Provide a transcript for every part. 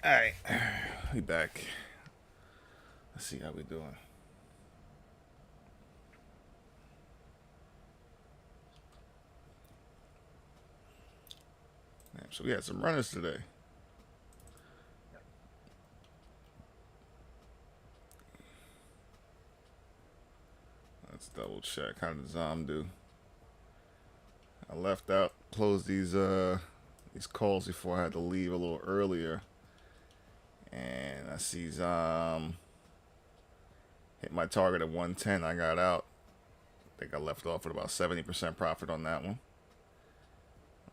All right, we back. Let's see how we doing. So we had some runners today. Let's double check. How did Zom do? I left out, closed these calls before I had to leave a little earlier, and I see Zom hit my target at 110. I got out. I think I left off with about 70% profit on that one.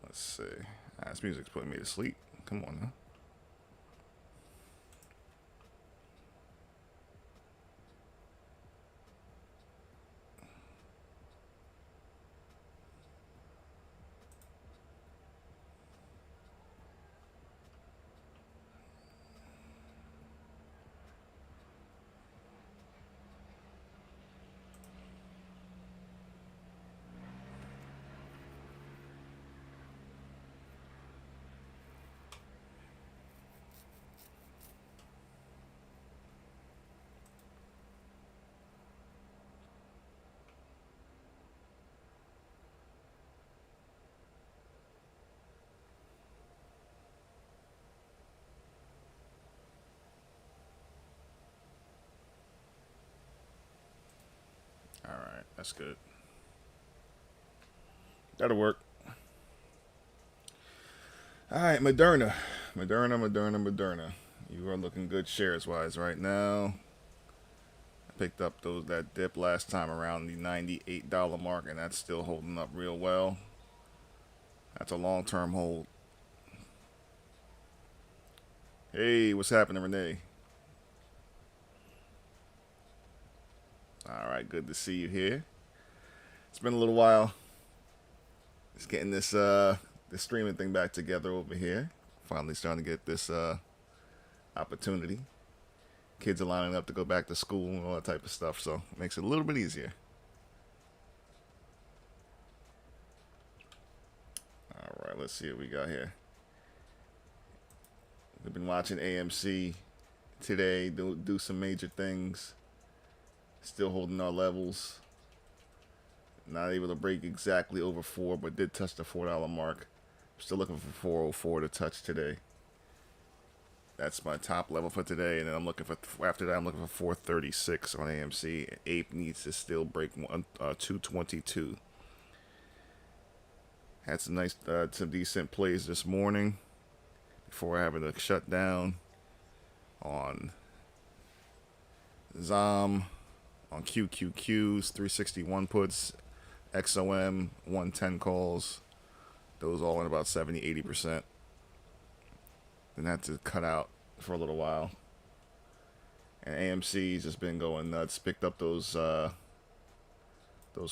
Let's see. This music's putting me to sleep. Come on now. All right, that's good. That'll work. All right, Moderna. You are looking good shares wise right now. I picked up that dip last time around the $98 mark, and that's still holding up real well. That's a long term hold. Hey, what's happening, Renee? All right, good to see you here. It's been a little while. Just getting this streaming thing back together over here. Finally starting to get this opportunity. Kids are lining up to go back to school and all that type of stuff, so it makes it a little bit easier. All right, let's see what we got here. We've been watching AMC today do some major things. Still holding our levels. Not able to break exactly over 4, but did touch the $4 mark. Still looking for 404 to touch today. That's my top level for today, and then I'm looking for after that. I'm looking for 436 on AMC. Ape needs to still break 222. Had some decent plays this morning before having to shut down on ZOM, on QQQs, 361 puts, XOM, 110 calls. Those all in about 70-80%. Then had to cut out for a little while. And AMC's just been going nuts. Picked up those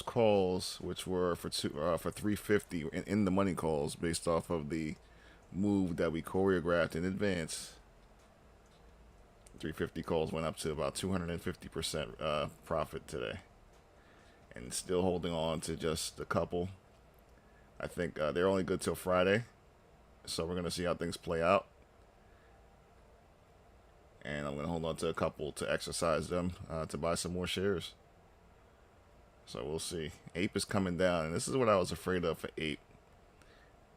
calls, which were for 350 in the money calls, based off of the move that we choreographed in advance. 350 calls went up to about 250% profit today, and still holding on to just a couple. I think they're only good till Friday, so we're gonna see how things play out. And I'm gonna hold on to a couple to exercise them to buy some more shares. So we'll see. Ape is coming down, and this is what I was afraid of for Ape.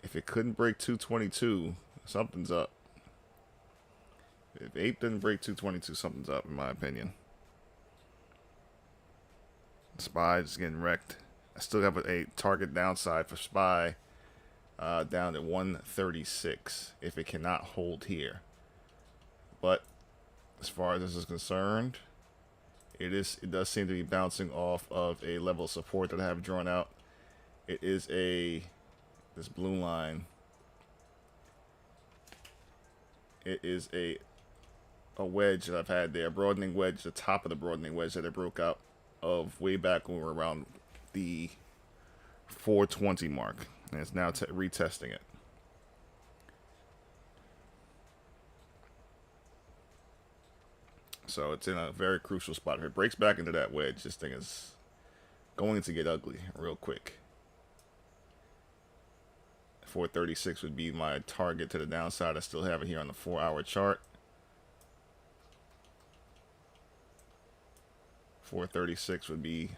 If it couldn't break 222, something's up. If Ape didn't break 222, something's up, in my opinion. SPY is getting wrecked. I still have a target downside for SPY down at 136 if it cannot hold here. But as far as this is concerned, it does seem to be bouncing off of a level of support that I have drawn out. It is this blue line. It is a wedge that I've had there, a broadening wedge, the top of the broadening wedge that I broke out of way back when we were around the 420 mark, and it's now retesting it. So it's in a very crucial spot. If it breaks back into that wedge, this thing is going to get ugly real quick. 436 would be my target to the downside. I still have it here on the 4-hour chart. 436 would be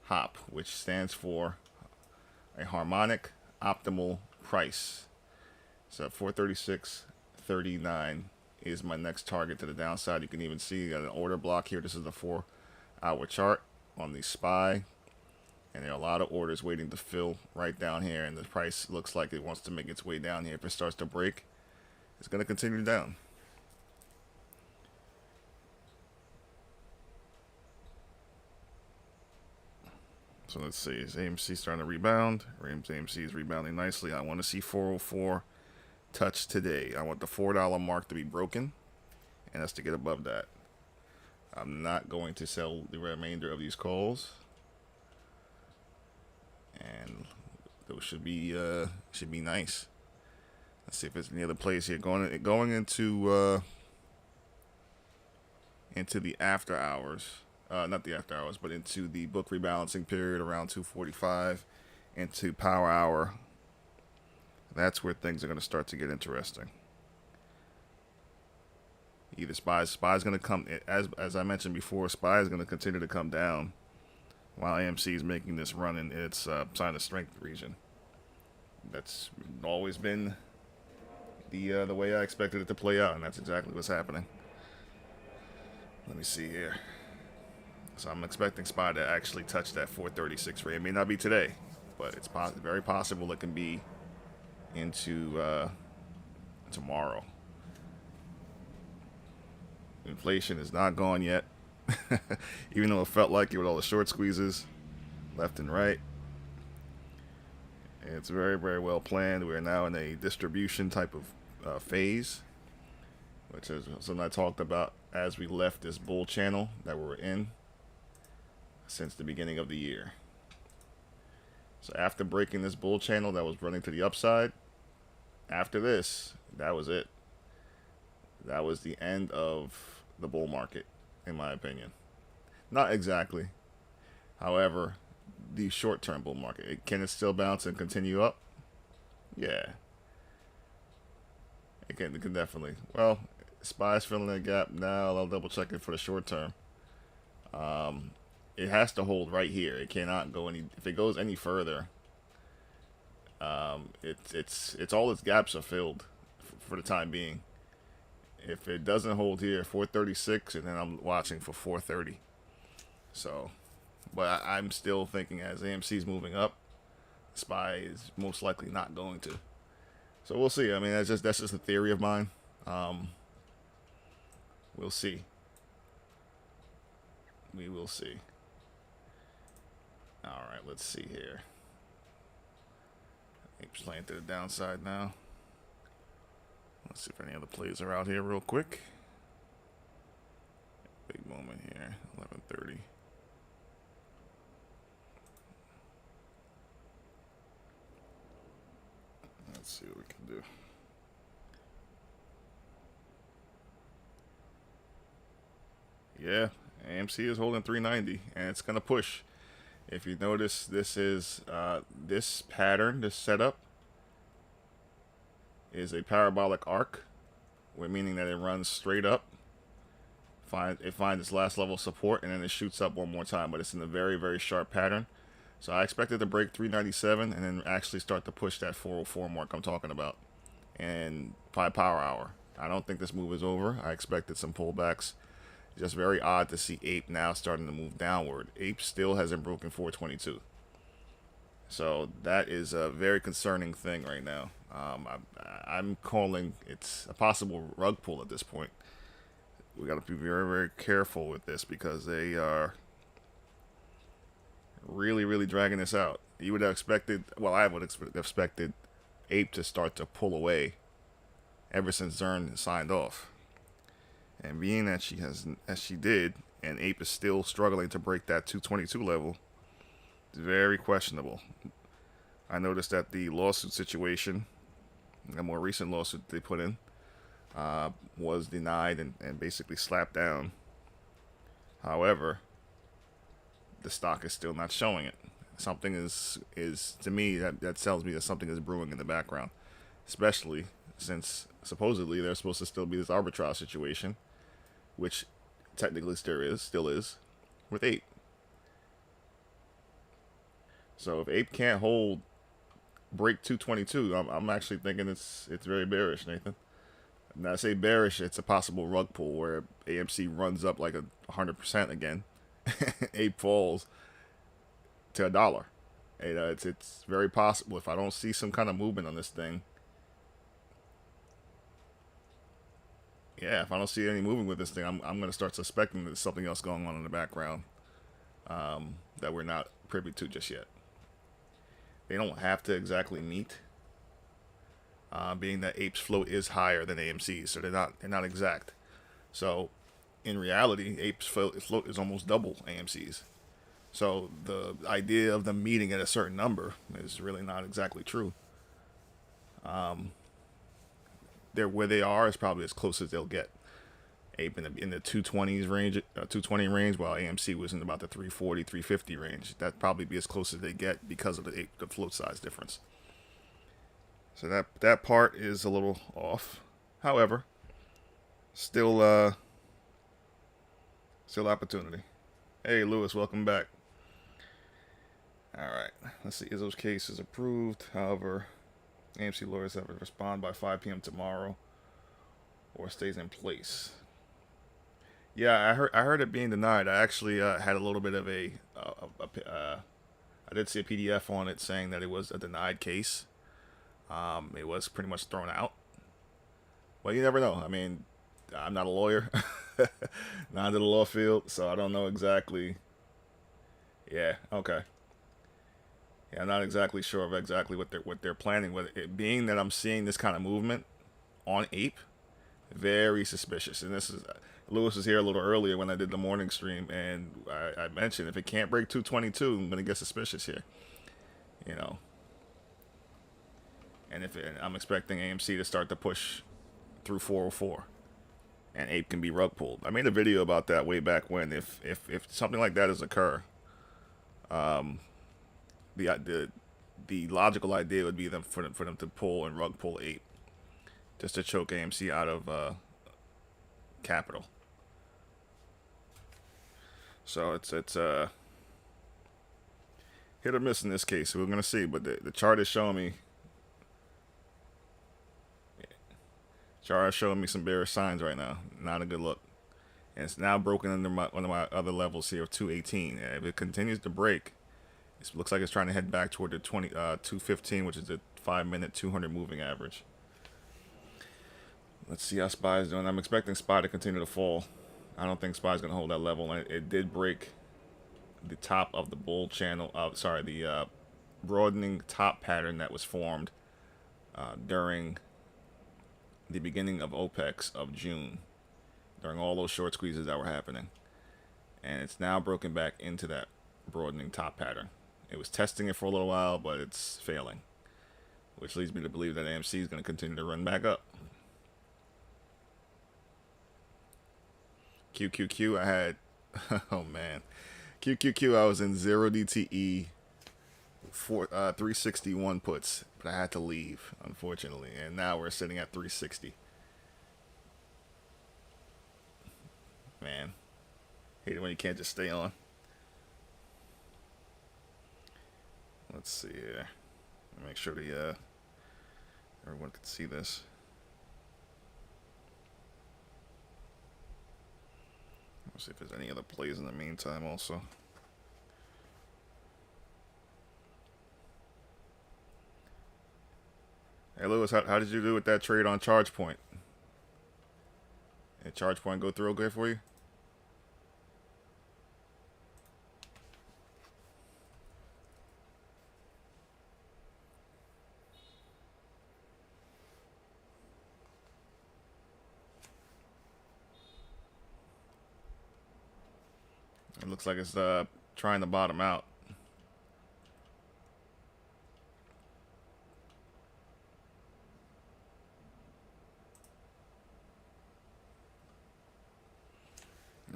HOP, which stands for a harmonic optimal price. So 436.39 is my next target to the downside. You can even see an order block here. This is the 4-hour chart on the SPY. And there are a lot of orders waiting to fill right down here. And the price looks like it wants to make its way down here. If it starts to break, it's going to continue down. So let's see. Is AMC starting to rebound? AMC is rebounding nicely. I want to see 404 touch today. I want the $4 mark to be broken, and that's to get above that. I'm not going to sell the remainder of these calls, and those should be nice. Let's see if there's any other plays here going into the after hours. Not the after hours, but into the book rebalancing period around 2:45, into power hour. That's where things are going to start to get interesting. Either SPY's going to come, as I mentioned before, SPY is going to continue to come down while AMC is making this run in its sign of strength region. That's always been the way I expected it to play out, and that's exactly what's happening. Let me see here. So I'm expecting SPY to actually touch that 436 rate. It may not be today, but it's very possible it can be into tomorrow. Inflation is not gone yet, even though it felt like it with all the short squeezes left and right. It's very, very well planned. We're now in a distribution type of phase, which is something I talked about as we left this bull channel that we're in since the beginning of the year. So after breaking this bull channel that was running to the upside, after this, that was it. That was the end of the bull market, in my opinion. Not exactly. However, the short-term bull market, can it still bounce and continue up? Yeah. It can definitely. Well, SPY's filling that gap now. I'll double check it for the short term. It has to hold right here. It cannot go any. If it goes any further, it's all its gaps are filled for the time being. If it doesn't hold here, 436, and then I'm watching for 430. So, but I'm still thinking as AMC is moving up, SPY is most likely not going to. So we'll see. I mean, that's just a theory of mine. We'll see. We will see. All right, let's see here. Ape's playing to the downside now. Let's see if any other plays are out here real quick. Big moment here, 11:30. Let's see what we can do. Yeah, AMC is holding 390, and it's going to push. If you notice, this is this pattern, this setup is a parabolic arc, meaning that it runs straight up. It finds its last level support, and then it shoots up one more time, but it's in a very, very sharp pattern. So I expect it to break 397 and then actually start to push that 404 mark I'm talking about. And by power hour, I don't think this move is over. I expected some pullbacks. Just very odd to see Ape now starting to move downward. Ape still hasn't broken 422. So that is a very concerning thing right now. I'm calling it's a possible rug pull at this point. We got to be very, very careful with this because they are really, really dragging this out. You would have expected, well, I would have expected Ape to start to pull away ever since Zern signed off. And being that she has, as she did, and Ape is still struggling to break that 222 level, it's very questionable. I noticed that the lawsuit situation, a more recent lawsuit they put in, was denied and basically slapped down. However, the stock is still not showing it. Something is to me, that tells me that something is brewing in the background, especially since supposedly there's supposed to still be this arbitrage situation, which technically still is, with ape. So if ape can't break 222, I'm actually thinking it's very bearish, Nathan. And I say bearish, it's a possible rug pull where AMC runs up like 100% again. Ape falls to $1. And, it's very possible if I don't see some kind of movement on this thing. Yeah, if I don't see any movement with this thing, I'm going to start suspecting there's something else going on in the background that we're not privy to just yet. They don't have to exactly meet, being that Ape's float is higher than AMC's, so they're not exact. So in reality, Ape's float is almost double AMC's. So the idea of them meeting at a certain number is really not exactly true. They're where they are is probably as close as they'll get. Ape in the 220s range, 220 range, while AMC was in about the 340, 350 range. That'd probably be as close as they get because of the float size difference. So that part is a little off. However, still opportunity. Hey Lewis, welcome back. All right, let's see. Izzo's case is approved. However, AMC lawyers have to respond by 5 p.m. tomorrow, or stays in place. Yeah, I heard it being denied. I actually had a little bit of I did see a PDF on it saying that it was a denied case. It was pretty much thrown out. Well, you never know. I mean, I'm not a lawyer, not in the law field, so I don't know exactly. Yeah, okay. Yeah, I'm not exactly sure of exactly what they're planning with it. Being that I'm seeing this kind of movement on Ape, very suspicious. And this is Lewis was here a little earlier when I did the morning stream, and I mentioned if it can't break 222, I'm gonna get suspicious here. You know, and I'm expecting AMC to start to push through 404, and Ape can be rug pulled. I made a video about that way back when. If something like that does occur, the logical idea would be for them to pull and rug pull Ape, just to choke AMC out of capital. So it's hit or miss in this case. We're gonna see, but the chart is showing me. Chart is showing me some bearish signs right now. Not a good look, and it's now broken under one of my other levels here of 218. And if it continues to break, it looks like it's trying to head back toward the 215, which is the 5-minute 200 moving average. Let's see how SPY is doing. I'm expecting SPY to continue to fall. I don't think SPY is going to hold that level. And it did break the top of the bull channel. The broadening top pattern that was formed during the beginning of OPEX of June, during all those short squeezes that were happening. And it's now broken back into that broadening top pattern. It was testing it for a little while, but it's failing, which leads me to believe that AMC is going to continue to run back up. QQQ, I had, oh man, QQQ, I was in 0 DTE for 361 puts, but I had to leave, unfortunately, and now we're sitting at 360. Man, hate it when you can't just stay on. Let's see here. Make sure everyone can see this. Let's see if there's any other plays in the meantime also. Hey Lewis, how did you do with that trade on ChargePoint? Did ChargePoint go through okay for you? It looks like it's trying to bottom out.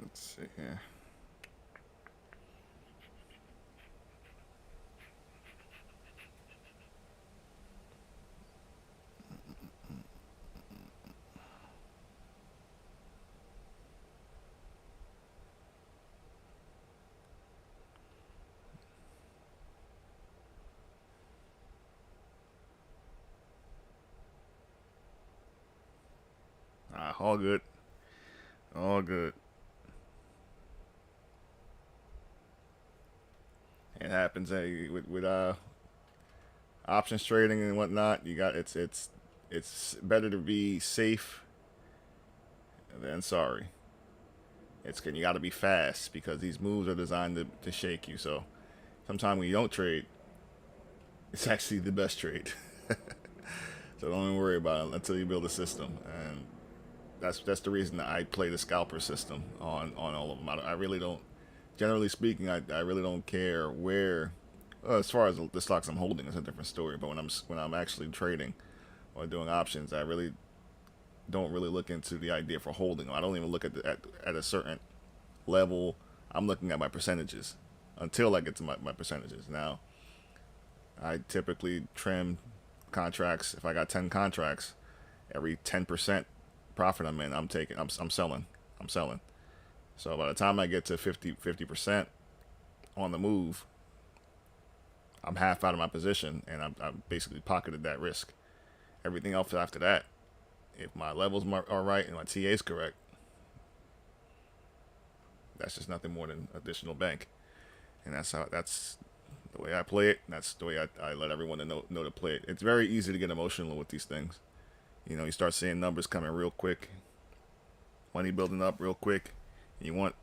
Let's see here. All good. All good. It happens with options trading and whatnot. You got it's better to be safe than sorry. You got to be fast because these moves are designed to shake you. So sometimes when you don't trade, it's actually the best trade. So don't even worry about it until you build a system. And that's the reason that I play the scalper system on all of them. I really don't. Generally speaking, I really don't care where. As far as the stocks I'm holding, it's a different story. But when I'm actually trading or doing options, I really don't really look into the idea for holding. I don't even look at a certain level. I'm looking at my percentages until I get to my percentages. Now, I typically trim contracts. If I got 10 contracts, every 10% profit I'm in, I'm selling. I'm selling. So by the time I get to 50% on the move, I'm half out of my position, and I'm basically pocketed that risk. Everything else after that, if my levels are right and my TA is correct, that's just nothing more than additional bank. And that's the way I play it. That's the way I let everyone know to play it. It's very easy to get emotional with these things. You start seeing numbers coming real quick, money building up real quick. And you want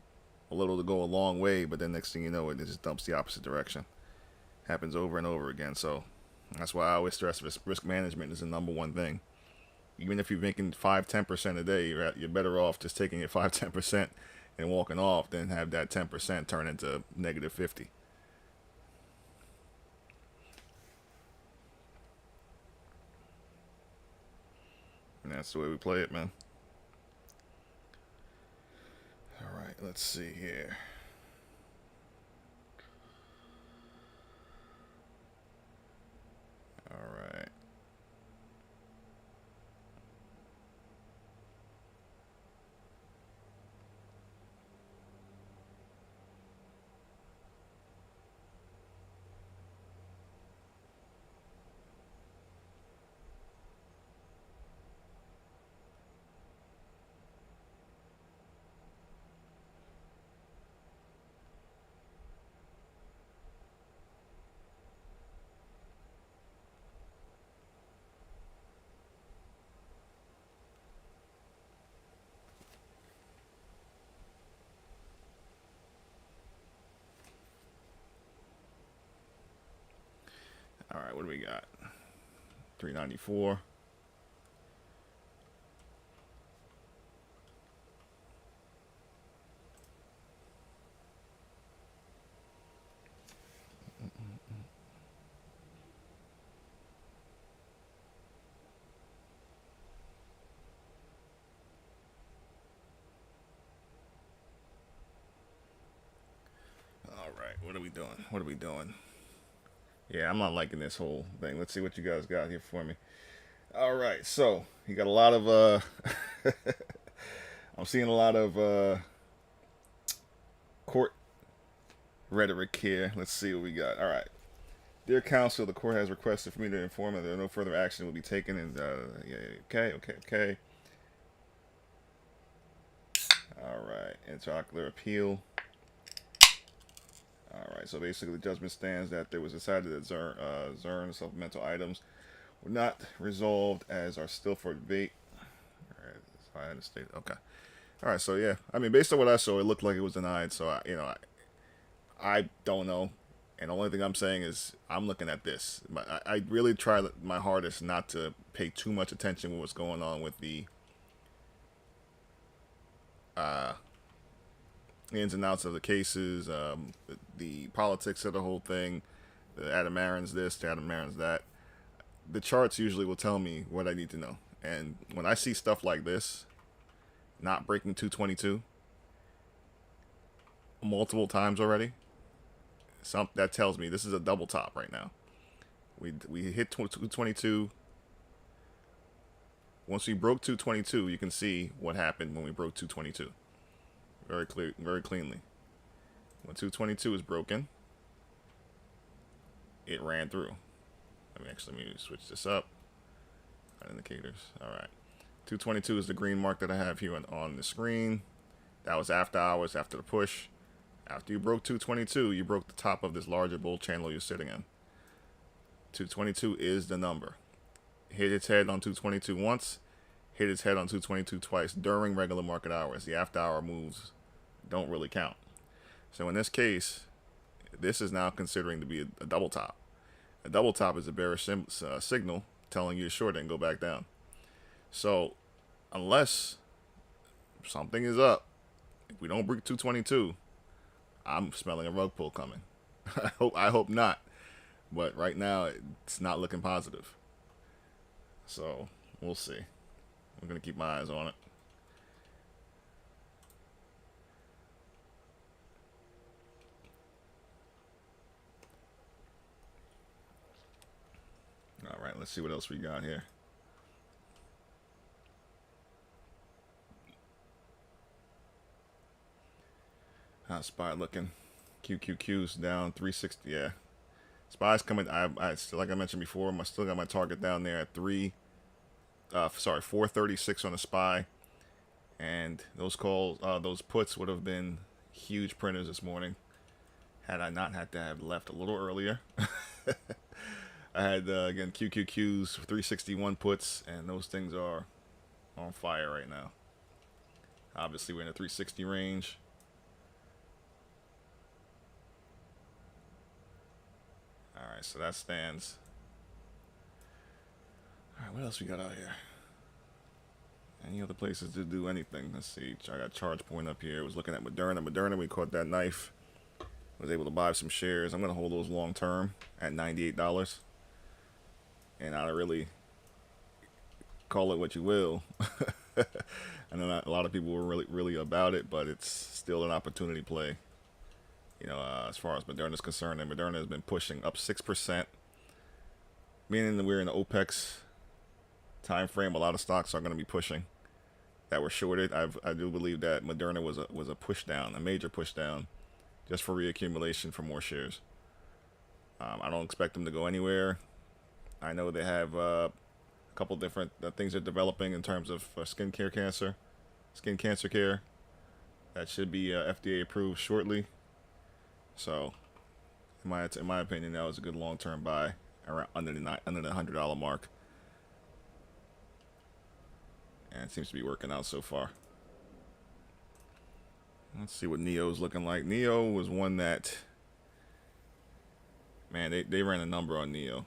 a little to go a long way, but then next thing you know, it just dumps the opposite direction. Happens over and over again. So that's why I always stress risk management is the number one thing. Even if you're making 5-10% a day, you're better off just taking your 5-10% and walking off than have that 10% turn into -50. And that's the way we play it, man. All right, let's see here. All right. All right, what do we got? 394. All right, what are we doing? What are we doing? Yeah, I'm not liking this whole thing. Let's see what you guys got here for me. All right, so you got a lot of I'm seeing a lot of court rhetoric here. Let's see what we got. All right. Dear counsel, the court has requested for me to inform that no further action will be taken. And yeah, okay. All right, interlocutor appeal. All right, so basically, the judgment stands that there was decided that Zern supplemental items were not resolved as are still for debate. All right, so I understand. Okay. All right, so yeah, I mean, based on what I saw, it looked like it was denied. So I don't know, and the only thing I'm saying is I'm looking at this. I really try my hardest not to pay too much attention to what's going on with the uh, ins and outs of the cases, the politics of the whole thing, the Adam Aaron's this, the Adam Aaron's that. The charts usually will tell me what I need to know, and when I see stuff like this, not breaking 222 multiple times already, that tells me this is a double top right now. We hit 222. Once we broke 222, you can see what happened when we broke 222. Very clear, very cleanly. When 222 is broken, it ran through. Let me switch this up. Indicators. All right. 222 is the green mark that I have here on the screen. That was after hours, after the push. After you broke 222, you broke the top of this larger bull channel you're sitting in. 222 is the number. Hit its head on 222 once, hit its head on 222 twice during regular market hours. The after hour moves don't really count. So in this case, this is now considering to be a double top. A double top is a bearish signal telling you to short it and go back down. So unless something is up, if we don't break 222, I'm smelling a rug pull coming. I hope not. But right now, it's not looking positive. So we'll see. I'm going to keep my eyes on it. All right, let's see what else we got here. How's SPY looking? QQQ's down 360. Yeah, SPY's coming. I still, like I mentioned before, I still got my target down there at 436 on the SPY, and those calls, those puts would have been huge printers this morning had I not had to have left a little earlier. I had, again, QQQ's 361 puts, and those things are on fire right now. Obviously, we're in the 360 range. All right, so that stands. All right, what else we got out here? Any other places to do anything? Let's see. I got charge point up here. I was looking at Moderna. Moderna, we caught that knife. Was able to buy some shares. I'm going to hold those long term at $98. And I really call it what you will. I know not a lot of people were really about it, but it's still an opportunity play. You know, as far as Moderna is concerned, and Moderna has been pushing up 6%, meaning that we're in the OPEX time frame. A lot of stocks are going to be pushing that were shorted. I do believe that Moderna was a push down, a major push down, just for reaccumulation for more shares. I don't expect them to go anywhere. I know they have a couple different things they're developing in terms of skin cancer care. That should be FDA approved shortly. So, in my opinion, that was a good long-term buy around under the $100 mark, and it seems to be working out so far. Let's see what NEO's looking like. NEO was one that, man, they ran a number on NEO.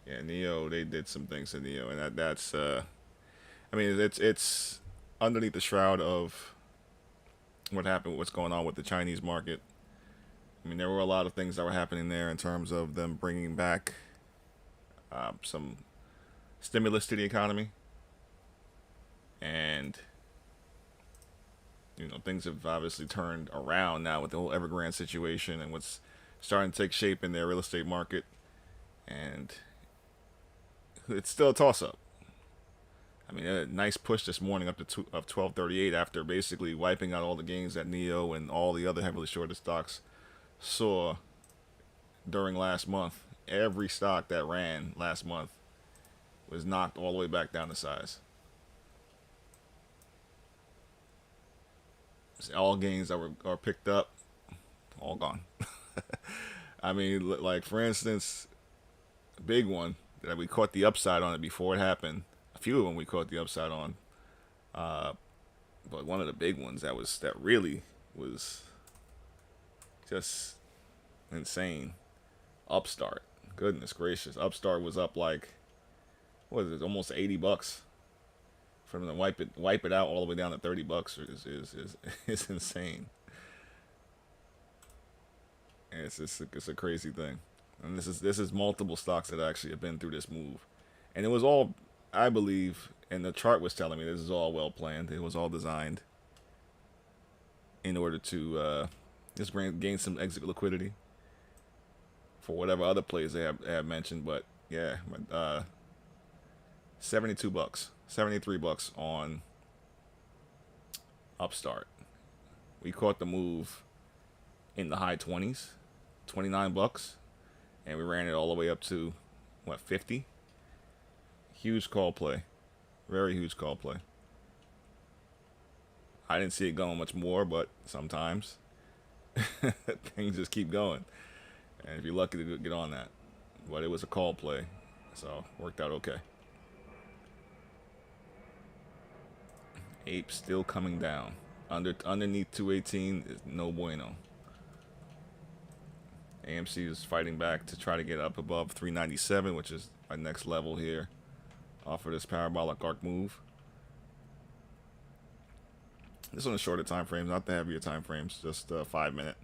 Yeah, NEO, they did some things to NEO, and that's I mean, it's underneath the shroud of what happened, what's going on with the Chinese market. I mean, there were a lot of things that were happening there in terms of them bringing back some stimulus to the economy, and you know, things have obviously turned around now with the whole Evergrande situation and what's starting to take shape in their real estate market, and it's still a toss-up. I mean, a nice push this morning up to 1238 after basically wiping out all the gains that NEO and all the other heavily shorted stocks saw during last month. Every stock that ran last month was knocked all the way back down to size. All gains that are picked up, all gone. I mean, like for instance, a big one that we caught the upside on it before it happened. A few of them we caught the upside on, but one of the big ones that really was just insane. Upstart, goodness gracious, Upstart was up like, what is it, almost $80. For them to wipe it out all the way down to $30 is insane. And it's a crazy thing. And this is multiple stocks that actually have been through this move, and it was all, I believe, and the chart was telling me this is all well planned. It was all designed in order to just gain some exit liquidity for whatever other plays they have mentioned. But yeah, $72, $73 on Upstart. We caught the move in the high 20s, $29. And we ran it all the way up to, what, 50? Huge call play. Very huge call play. I didn't see it going much more, but sometimes things just keep going. And if you're lucky to get on that. But it was a call play. So worked out okay. Ape still coming down. Underneath 218 is no bueno. AMC is fighting back to try to get up above 397, which is my next level here off of this parabolic arc move. This on the shorter time frames, not the heavier time frames, just 5 minute.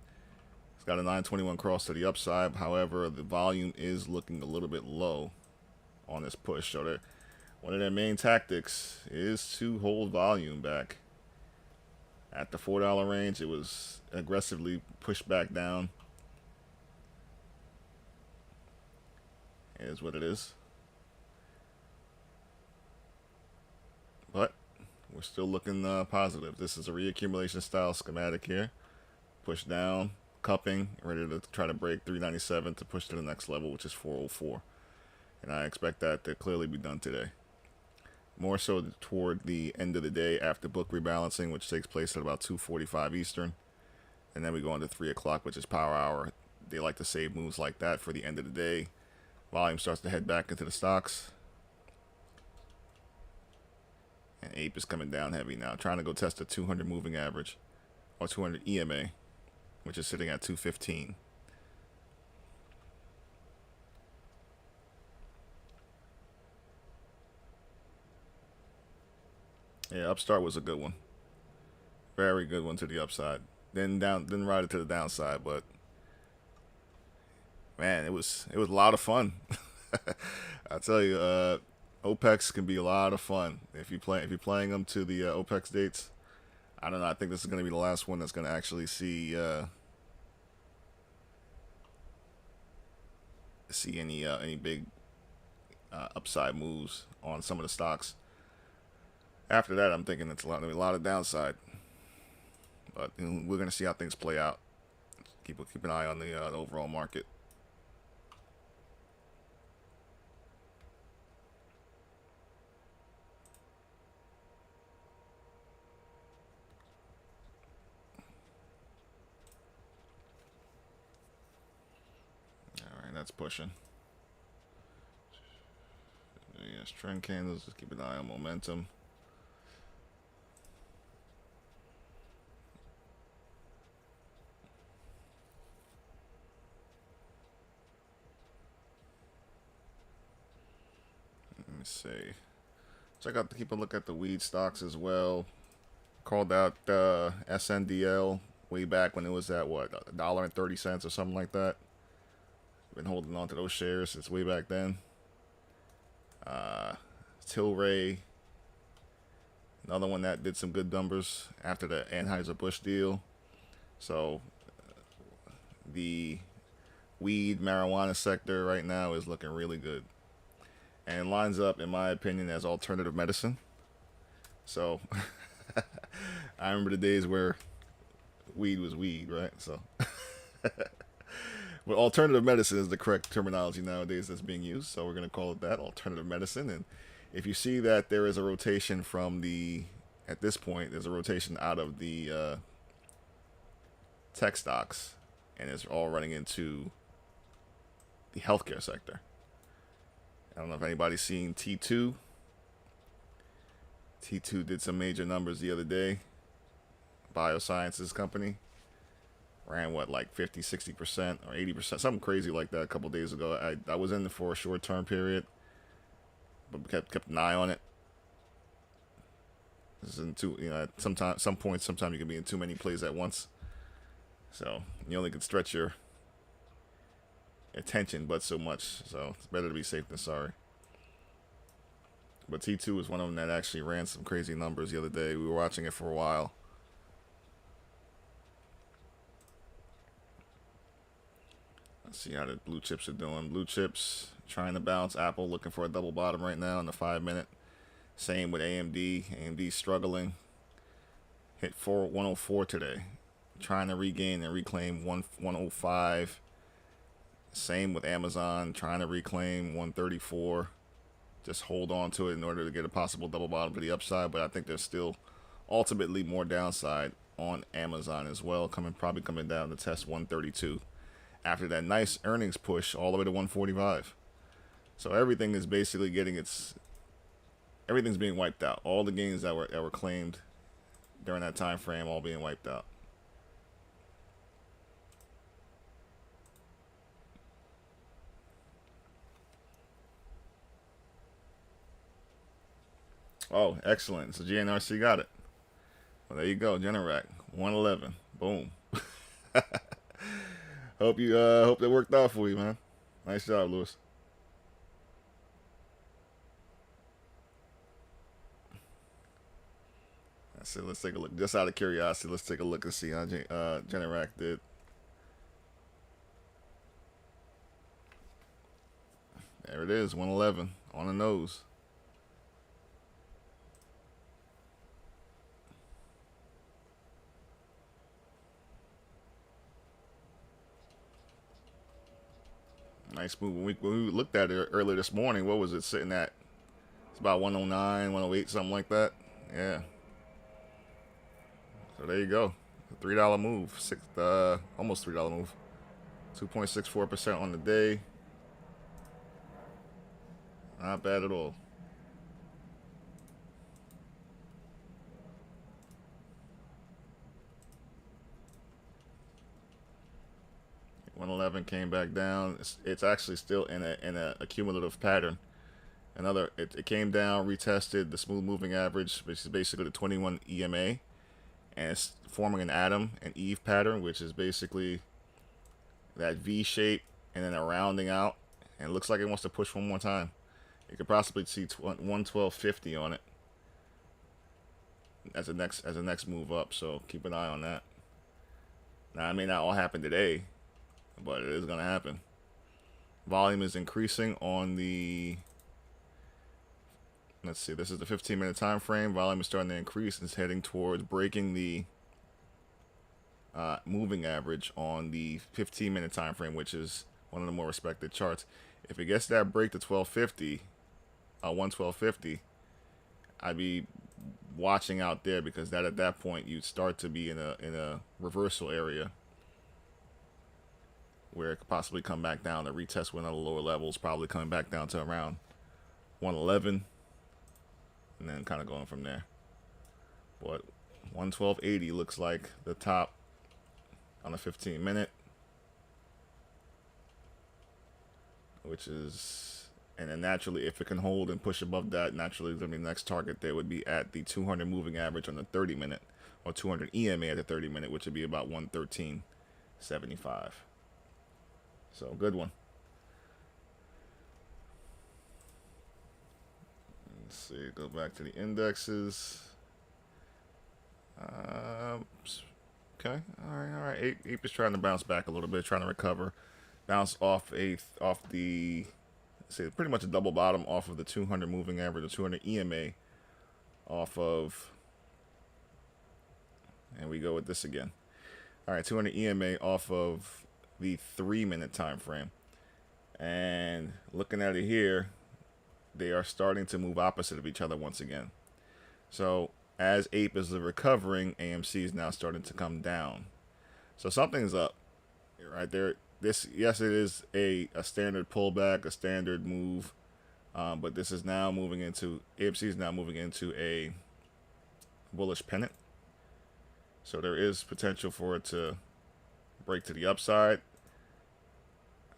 It's got a 921 cross to the upside. However, the volume is looking a little bit low on this push. So one of their main tactics is to hold volume back. At the $4 range, it was aggressively pushed back down. It is what it is. But we're still looking positive. This is a reaccumulation style schematic here. Push down, cupping, ready to try to break 397 to push to the next level, which is 404. And I expect that to clearly be done today. More so toward the end of the day after book rebalancing, which takes place at about 2:45 Eastern. And then we go into 3 o'clock, which is power hour. They like to save moves like that for the end of the day. Volume starts to head back into the stocks. And Ape is coming down heavy now, trying to go test the 200 moving average, or 200 EMA, which is sitting at 215. Yeah, Upstart was a good one. Very good one to the upside. Then ride it to the downside, but man, it was a lot of fun. I tell you, OPEX can be a lot of fun if you're playing them to the OPEX dates. I don't know. I think this is going to be the last one that's going to actually see any big upside moves on some of the stocks. After that, I'm thinking it's a lot of downside. But we're going to see how things play out. Keep an eye on the overall market. That's pushing. Yes, trend candles. Just keep an eye on momentum. Let me see. Keep a look at the weed stocks as well. Called out SNDL way back when it was at what, $1.30 or something like that. Been holding on to those shares since way back then. Tilray, another one that did some good numbers after the Anheuser-Busch deal. So the weed marijuana sector right now is looking really good, and lines up, in my opinion, as alternative medicine. So I remember the days where weed was weed, right? So but alternative medicine is the correct terminology nowadays that's being used, so we're going to call it that, alternative medicine. And if you see that there is a rotation at this point, there's a rotation out of the tech stocks, and it's all running into the healthcare sector. I don't know if anybody's seen T2. T2 did some major numbers the other day. Biosciences company. Ran what, like 50, 60% or 80%, something crazy like that a couple days ago. I was in it for a short term period, but kept an eye on it. This is sometimes you can be in too many plays at once, so you only can stretch your attention but so much. So it's better to be safe than sorry. But T2 was one of them that actually ran some crazy numbers the other day. We were watching it for a while. Let's see how the blue chips are doing. Blue chips trying to bounce. Apple looking for a double bottom right now in the 5 minute. Same with AMD. AMD struggling. Hit 104 today. Trying to regain and reclaim 105. Same with Amazon. Trying to reclaim 134. just hold on to it in order to get a possible double bottom to the upside. But I think there's still ultimately more downside on Amazon as well, probably coming down to test 132 after that nice earnings push all the way to 145. So everything is basically everything's being wiped out. All the gains that were claimed during that time frame all being wiped out. Oh, excellent. So GNRC got it. Well, there you go, Generac 111. Boom. Hope that worked out for you, man. Nice job, Lewis. So let's take a look. Just out of curiosity, let's take a look and see how Generac did. There it is, 111 on the nose. Nice move. When we looked at it earlier this morning, what was it sitting at? It's about 109, 108, something like that. Yeah. So there you go. $3 move. Almost $3 move. 2.64% on the day. Not bad at all. $111 came back down. It's actually still in a cumulative pattern. It came down, retested the smooth moving average, which is basically the 21 EMA, and it's forming an Adam and Eve pattern, which is basically that V shape and then a rounding out, and it looks like it wants to push one more time. You could possibly see 112.50 on it as a next move up. So keep an eye on that. Now, it may not all happen today, but it is going to happen. Volume is increasing on the, let's see, this is the 15-minute time frame. Volume is starting to increase and is heading towards breaking the moving average on the 15-minute time frame, which is one of the more respected charts. If it gets that break to 1250, 112.50, I'd be watching out there, because at that point you'd start to be in a reversal area where it could possibly come back down to retest one of the lower levels, probably coming back down to around 111, and then kind of going from there. But 112.80 looks like the top on a 15-minute, which is, and then naturally, if it can hold and push above that, naturally the next target there would be at the 200 moving average on the 30-minute, or 200 EMA at the 30-minute, which would be about 113.75. So good one. Let's see, go back to the indexes. Okay, all right. Ape is trying to bounce back a little bit, trying to recover, bounce off the, say, pretty much a double bottom off of the 200 moving average, the 200 EMA, off of, and we go with this again. All right, 200 EMA off of the 3-minute time frame, and looking at it here, they are starting to move opposite of each other once again. So as Ape is recovering, AMC is now starting to come down. So something's up right there. Yes, it is a standard pullback, a standard move, but this is now moving into, AMC is now moving into a bullish pennant. So there is potential for it to break to the upside.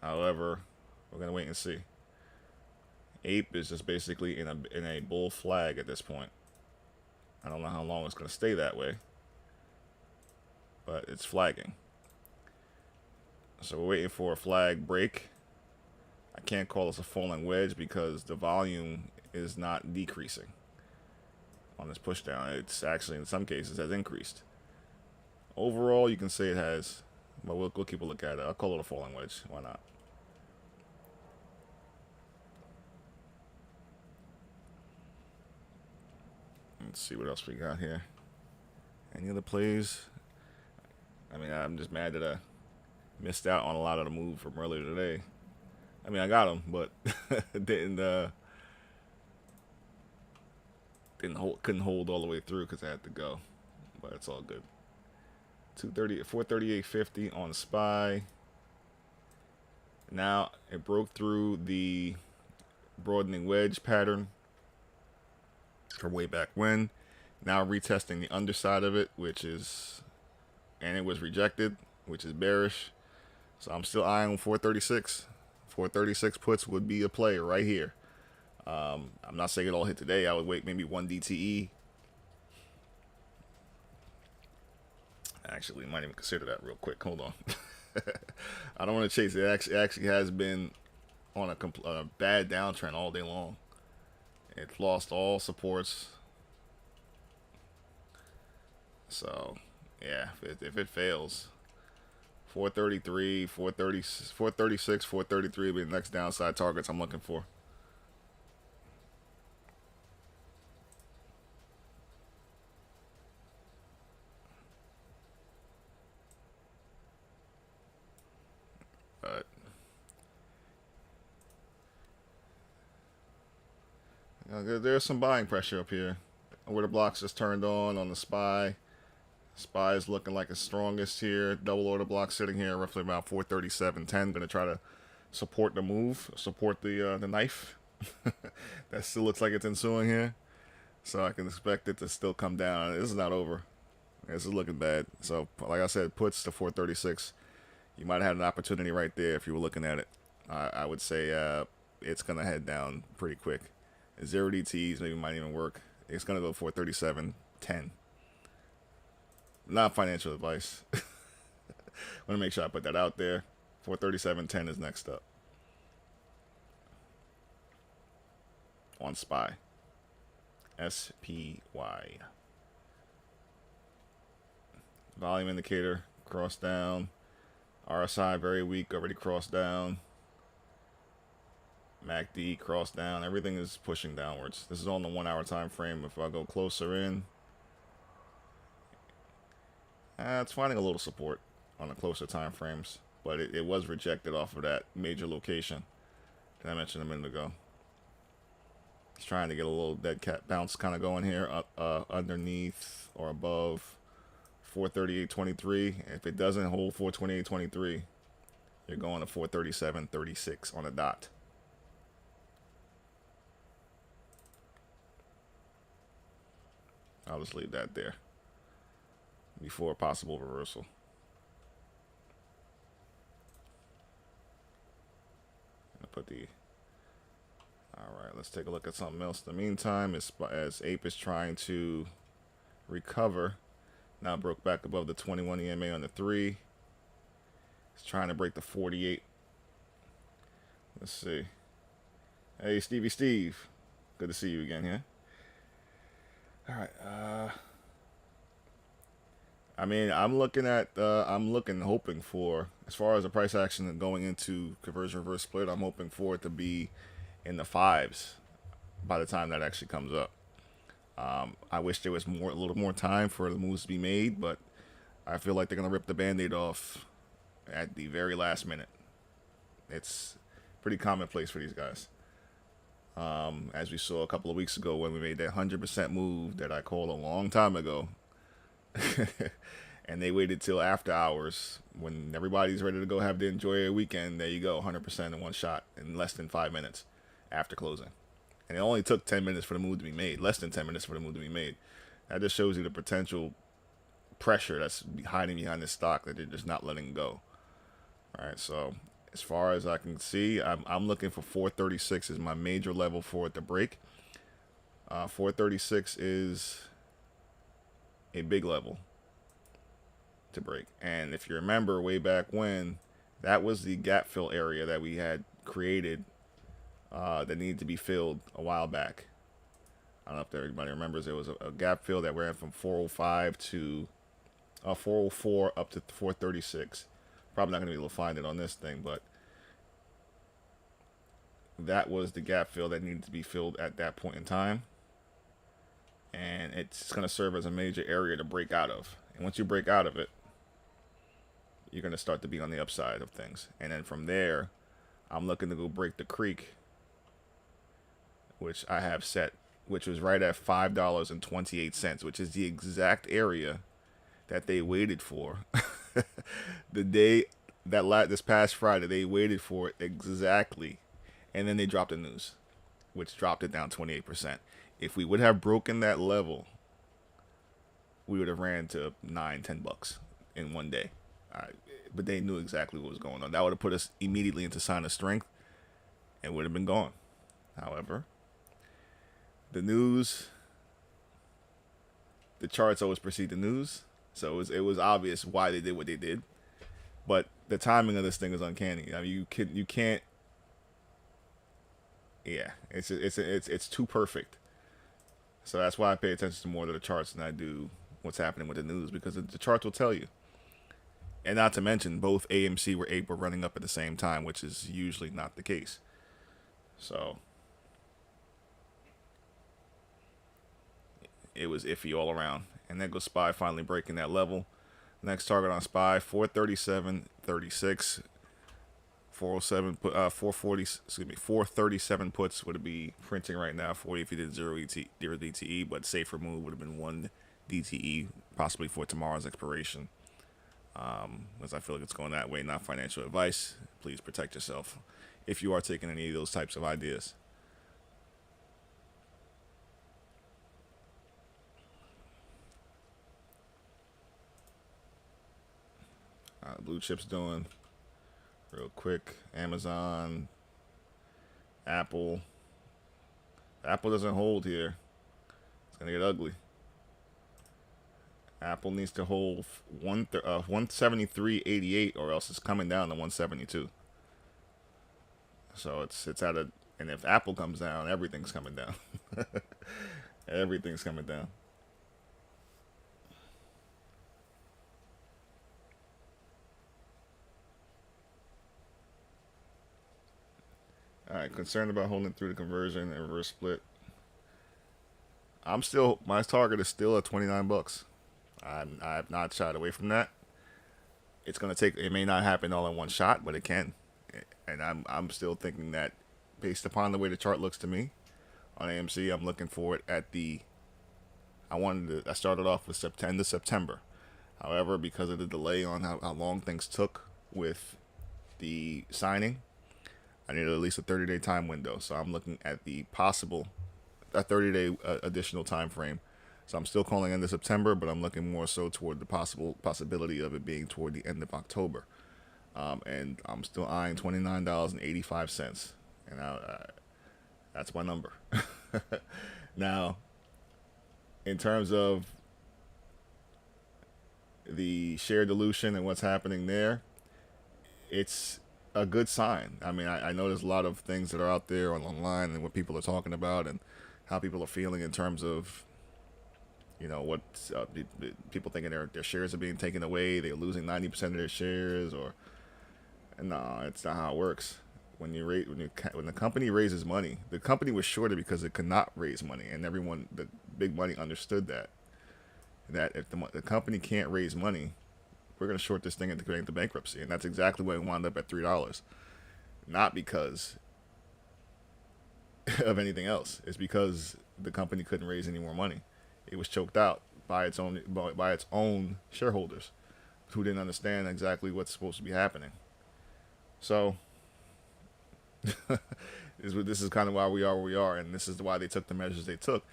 However, we're gonna wait and see. Ape is just basically in a bull flag at this point. I don't know how long it's gonna stay that way, but it's flagging. So we're waiting for a flag break. I can't call this a falling wedge because the volume is not decreasing on this push down. It's actually, in some cases, has increased. Overall, you can say it has, but we'll keep a look at it. I'll call it a falling wedge. Why not? Let's see what else we got here. Any other plays? I mean, I'm just mad that I missed out on a lot of the move from earlier today. I mean, I got them, but didn't couldn't hold all the way through because I had to go, but it's all good. 230, 438.50 on SPY. Now it broke through the broadening wedge pattern from way back when. Now retesting the underside of it, and it was rejected, which is bearish. So I'm still eyeing 436. 436 puts would be a play right here. I'm not saying it all hit today. I would wait maybe one DTE. Actually, might even consider that real quick. Hold on. I don't want to chase it. It actually has been on a bad downtrend all day long. It's lost all supports. So, yeah, if it fails, 433, 430, 436, 433 will be the next downside targets I'm looking for. But there's some buying pressure up here. Where the blocks just turned on the SPY. SPY is looking like it's strongest here. Double order block sitting here roughly about 437.10. Going to try to support the move, support the knife. That still looks like it's ensuing here. So I can expect it to still come down. This is not over. This is looking bad. So like I said, puts to 436. You might have had an opportunity right there if you were looking at it. I would say it's going to head down pretty quick. 0 DTs maybe might even work. It's going to go 437.10. Not financial advice. Want to make sure I put that out there. 437.10 is next up. On SPY. SPY. Volume indicator, cross down. RSI very weak, already crossed down. MACD crossed down. Everything is pushing downwards. This is on the 1 hour time frame. If I go closer in, it's finding a little support on the closer time frames, but it was rejected off of that major location that I mentioned a minute ago. It's trying to get a little dead cat bounce kind of going here, underneath or above 438.23. If it doesn't hold 428.23, you're going to 437.36 on the dot. I'll just leave that there before a possible reversal. I'll put the. All right, let's take a look at something else. In the meantime, as Ape is trying to recover, now broke back above the 21 EMA on the 3. It's trying to break the 48. Let's see. Hey, Stevie Steve. Good to see you again here. All right. I mean, hoping for, as far as the price action going into conversion reverse split, I'm hoping for it to be in the 5s by the time that actually comes up. I wish there was a little more time for the moves to be made, but I feel like they're gonna rip the Band-Aid off at the very last minute. It's pretty commonplace for these guys. As we saw a couple of weeks ago when we made that 100% move that I called a long time ago. And they waited till after hours when everybody's ready to go enjoy their weekend. There you go, 100% in one shot in less than 5 minutes after closing. And it only took 10 minutes for the move to be made, less than 10 minutes for the move to be made. That just shows you the potential pressure that's hiding behind this stock that they're just not letting go. All right, so as far as I can see, I'm looking for 436 is my major level for it to break. 436 is a big level to break. And if you remember way back when, that was the gap fill area that we had created that needed to be filled a while back. I don't know if everybody remembers. There was a gap fill that ran from 405 to 404 up to 436. Probably not going to be able to find it on this thing, but that was the gap fill that needed to be filled at that point in time. And it's going to serve as a major area to break out of. And once you break out of it, you're going to start to be on the upside of things. And then from there, I'm looking to go break the creek, which I have set which was right at $5.28, which is the exact area that they waited for. The day this past Friday, they waited for it exactly, and then they dropped the news, which dropped it down 28%. If we would have broken that level, we would have ran to $9-10 in one day. But they knew exactly what was going on. That would have put us immediately into sign of strength and would have been gone. However, the news, the charts always precede the news, so it was obvious why they did what they did. But the timing of this thing is uncanny. I mean, you can't. Yeah, it's too perfect. So that's why I pay attention to more to the charts than I do what's happening with the news, because the charts will tell you. And not to mention, both AMC were running up at the same time, which is usually not the case. So it was iffy all around. And there goes SPY finally breaking that level. Next target on SPY, 437.36. 407 440, excuse me, 437 puts would be printing right now. 40 if you did 0 DTE, but safer move would have been 1 DTE, possibly for tomorrow's expiration. As I feel like it's going that way. Not financial advice. Please protect yourself if you are taking any of those types of ideas. Blue chips doing real quick. Amazon, Apple. Apple doesn't hold here. It's gonna get ugly. Apple needs to hold 173.88, or else it's coming down to 172. So it's at a, and if Apple comes down, everything's coming down. Everything's coming down. All right, concerned about holding through the conversion and reverse split. My target is still at $29. I've not shied away from that. It's gonna take. It may not happen all in one shot, but it can. And I'm still thinking that, based upon the way the chart looks to me, on AMC, I'm looking for it at the. I started off with September. However, because of the delay on how long things took with the signing, I needed at least a 30-day time window. So I'm looking at the possible, a 30-day additional time frame. So I'm still calling end of September, but I'm looking more so toward the possibility of it being toward the end of October. And I'm still eyeing $29.85, and that's my number. Now, in terms of the share dilution and what's happening there, it's a good sign. I mean, I know there's a lot of things that are out there online and what people are talking about and how people are feeling in terms of, what people thinking their shares are being taken away. They're losing 90% of their shares, or no, it's not how it works. When the company raises money, the company was shorted because it could not raise money, and everyone, the big money, understood that if the company can't raise money, we're going to short this thing into going into bankruptcy. And that's exactly why it wound up at $3. Not because of anything else. It's because the company couldn't raise any more money. It was choked out by its own shareholders, who didn't understand exactly what's supposed to be happening. So this is kind of why we are where we are, and this is why they took the measures they took.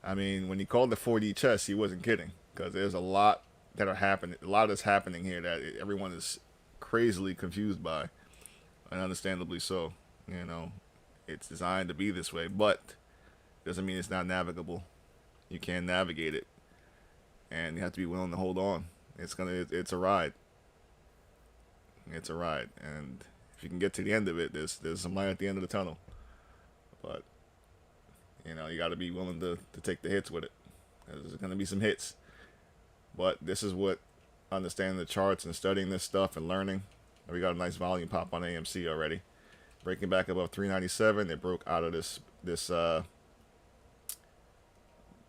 I mean, when he called the 4D chess, he wasn't kidding, because there's a lot that are happening. A lot that's happening here that everyone is crazily confused by, and understandably so. It's designed to be this way, but doesn't mean it's not navigable. You can navigate it, and you have to be willing to hold on. It's a ride. It's a ride, and if you can get to the end of it, there's some light at the end of the tunnel. But you got to be willing to take the hits with it. There's going to be some hits. But this is what understanding the charts and studying this stuff and learning. We got a nice volume pop on AMC already, breaking back above 397. They broke out of this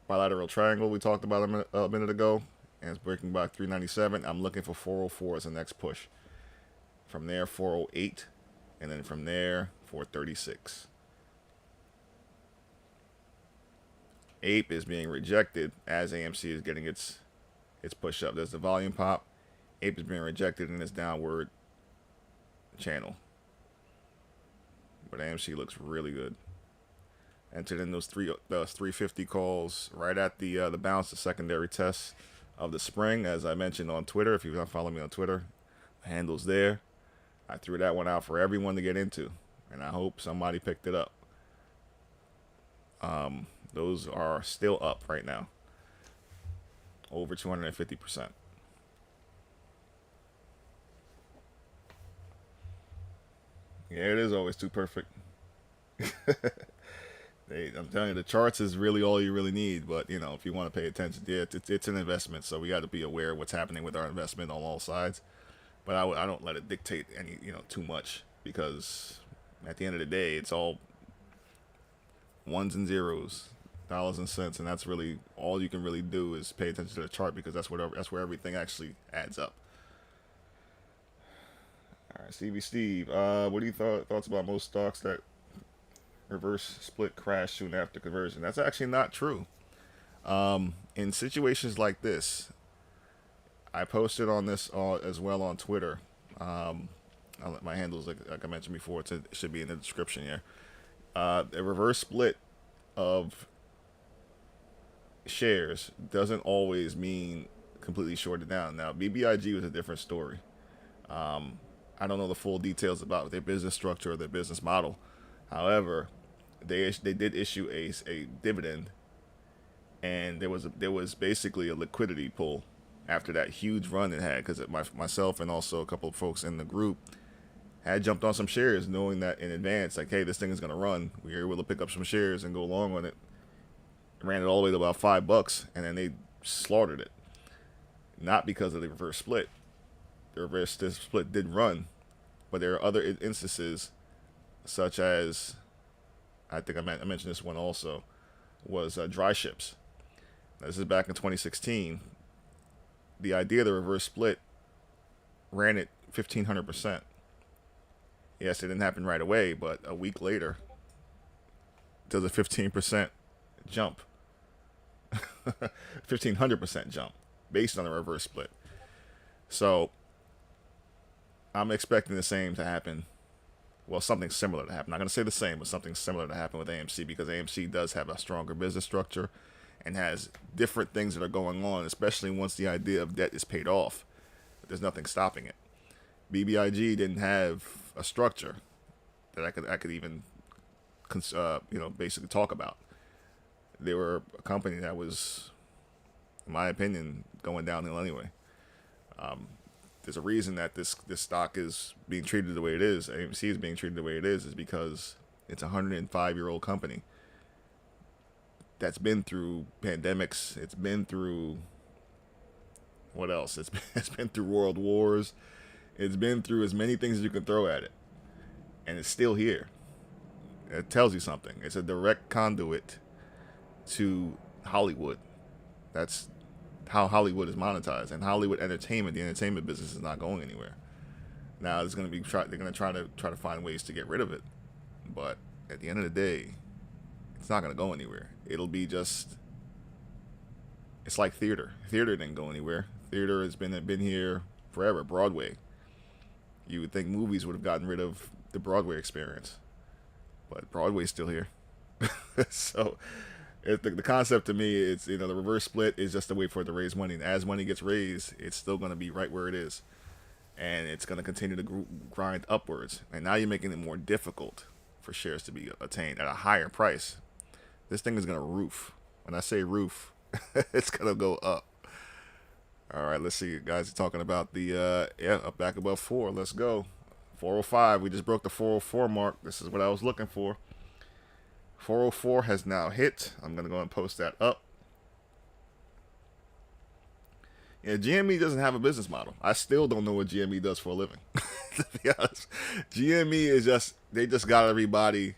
bilateral triangle we talked about a minute ago, and it's breaking back 397. I'm looking for 404 as the next push. From there, 408, and then from there, 436. Ape is being rejected as AMC is getting its push up. There's the volume pop. Ape is being rejected in its downward channel. But AMC looks really good. Entered in those 350 calls right at the bounce, the secondary test of the spring, as I mentioned on Twitter. If you're not following me on Twitter, the handle's there. I threw that one out for everyone to get into, and I hope somebody picked it up. Those are still up right now, over 250%. Yeah, it is always too perfect. I'm telling you, the charts is really all you really need. But if you want to pay attention, yeah, it's an investment, so we got to be aware of what's happening with our investment on all sides. But I don't let it dictate any too much, because at the end of the day, it's all ones and zeros, dollars and cents, and that's really all you can really do is pay attention to the chart, because that's where everything actually adds up. All right, Steve. What do you thoughts about most stocks that reverse split crash soon after conversion? That's actually not true. In situations like this, I posted on this as well on Twitter. My handles, like I mentioned before, it should be in the description here. A reverse split of shares doesn't always mean completely shorted down. Now, BBIG was a different story. I don't know the full details about their business structure or their business model. However, they did issue a dividend, and there was basically a liquidity pull after that huge run it had, because myself and also a couple of folks in the group had jumped on some shares knowing that in advance, like, hey, this thing is going to run. We were able to pick up some shares and go long on it. Ran it all the way to about $5, and then they slaughtered it. Not because of the reverse split. The reverse split did run, but there are other instances, such as, I think I mentioned this one also, was dry ships. Now, this is back in 2016. The idea of the reverse split ran at 1,500%. Yes, it didn't happen right away, but a week later, does a 15% jump. 1,500% jump based on the reverse split. So I'm expecting the same to happen. Well, something similar to happen. I'm not going to say the same, but something similar to happen with AMC, because AMC does have a stronger business structure and has different things that are going on, especially once the idea of debt is paid off. There's nothing stopping it. BBIG didn't have a structure that I could even basically talk about. They were a company that was, in my opinion, going downhill anyway. There's a reason that this stock is being treated the way it is. AMC is being treated the way it is because it's a 105-year-old company that's been through pandemics. It's been through what else? It's been through world wars. It's been through as many things as you can throw at it, and it's still here. It tells you something. It's a direct conduit to Hollywood. That's how Hollywood is monetized, and Hollywood entertainment, the entertainment business, is not going anywhere. Now they're going to try to find ways to get rid of it, but at the end of the day, it's not going to go anywhere. It'll be just, it's like theater. Theater didn't go anywhere. Theater has been here forever. Broadway. You would think movies would have gotten rid of the Broadway experience, but Broadway's still here. So the concept to me, it's the reverse split is just a way for it to raise money, and as money gets raised, it's still going to be right where it is, and it's going to continue to grind upwards. And now you're making it more difficult for shares to be attained at a higher price. This thing is going to roof. When I say roof, it's going to go up. All right, let's see, guys. You're talking about the up back above 4. Let's go. 405. We just broke the 404 mark. This is what I was looking for. 404 has now hit. I'm going to go and post that up. Yeah, GME doesn't have a business model. I still don't know what GME does for a living. To be honest, GME is they just got everybody.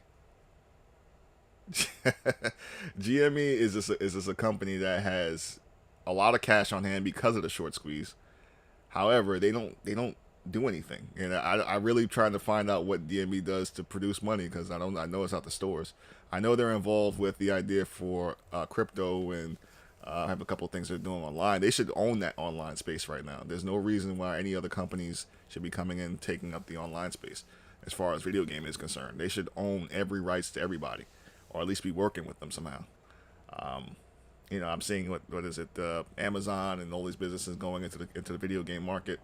GME is just a company that has a lot of cash on hand because of the short squeeze. However, they don't do anything. And I really trying to find out what DME does to produce money, because I know it's not the stores. I know they're involved with the idea for crypto, and have a couple of things they're doing online. They should own that online space right now. There's no reason why any other companies should be coming in and taking up the online space. As far as video game is concerned, they should own every rights to everybody, or at least be working with them somehow. I'm seeing what is it, Amazon and all these businesses going into the video game market.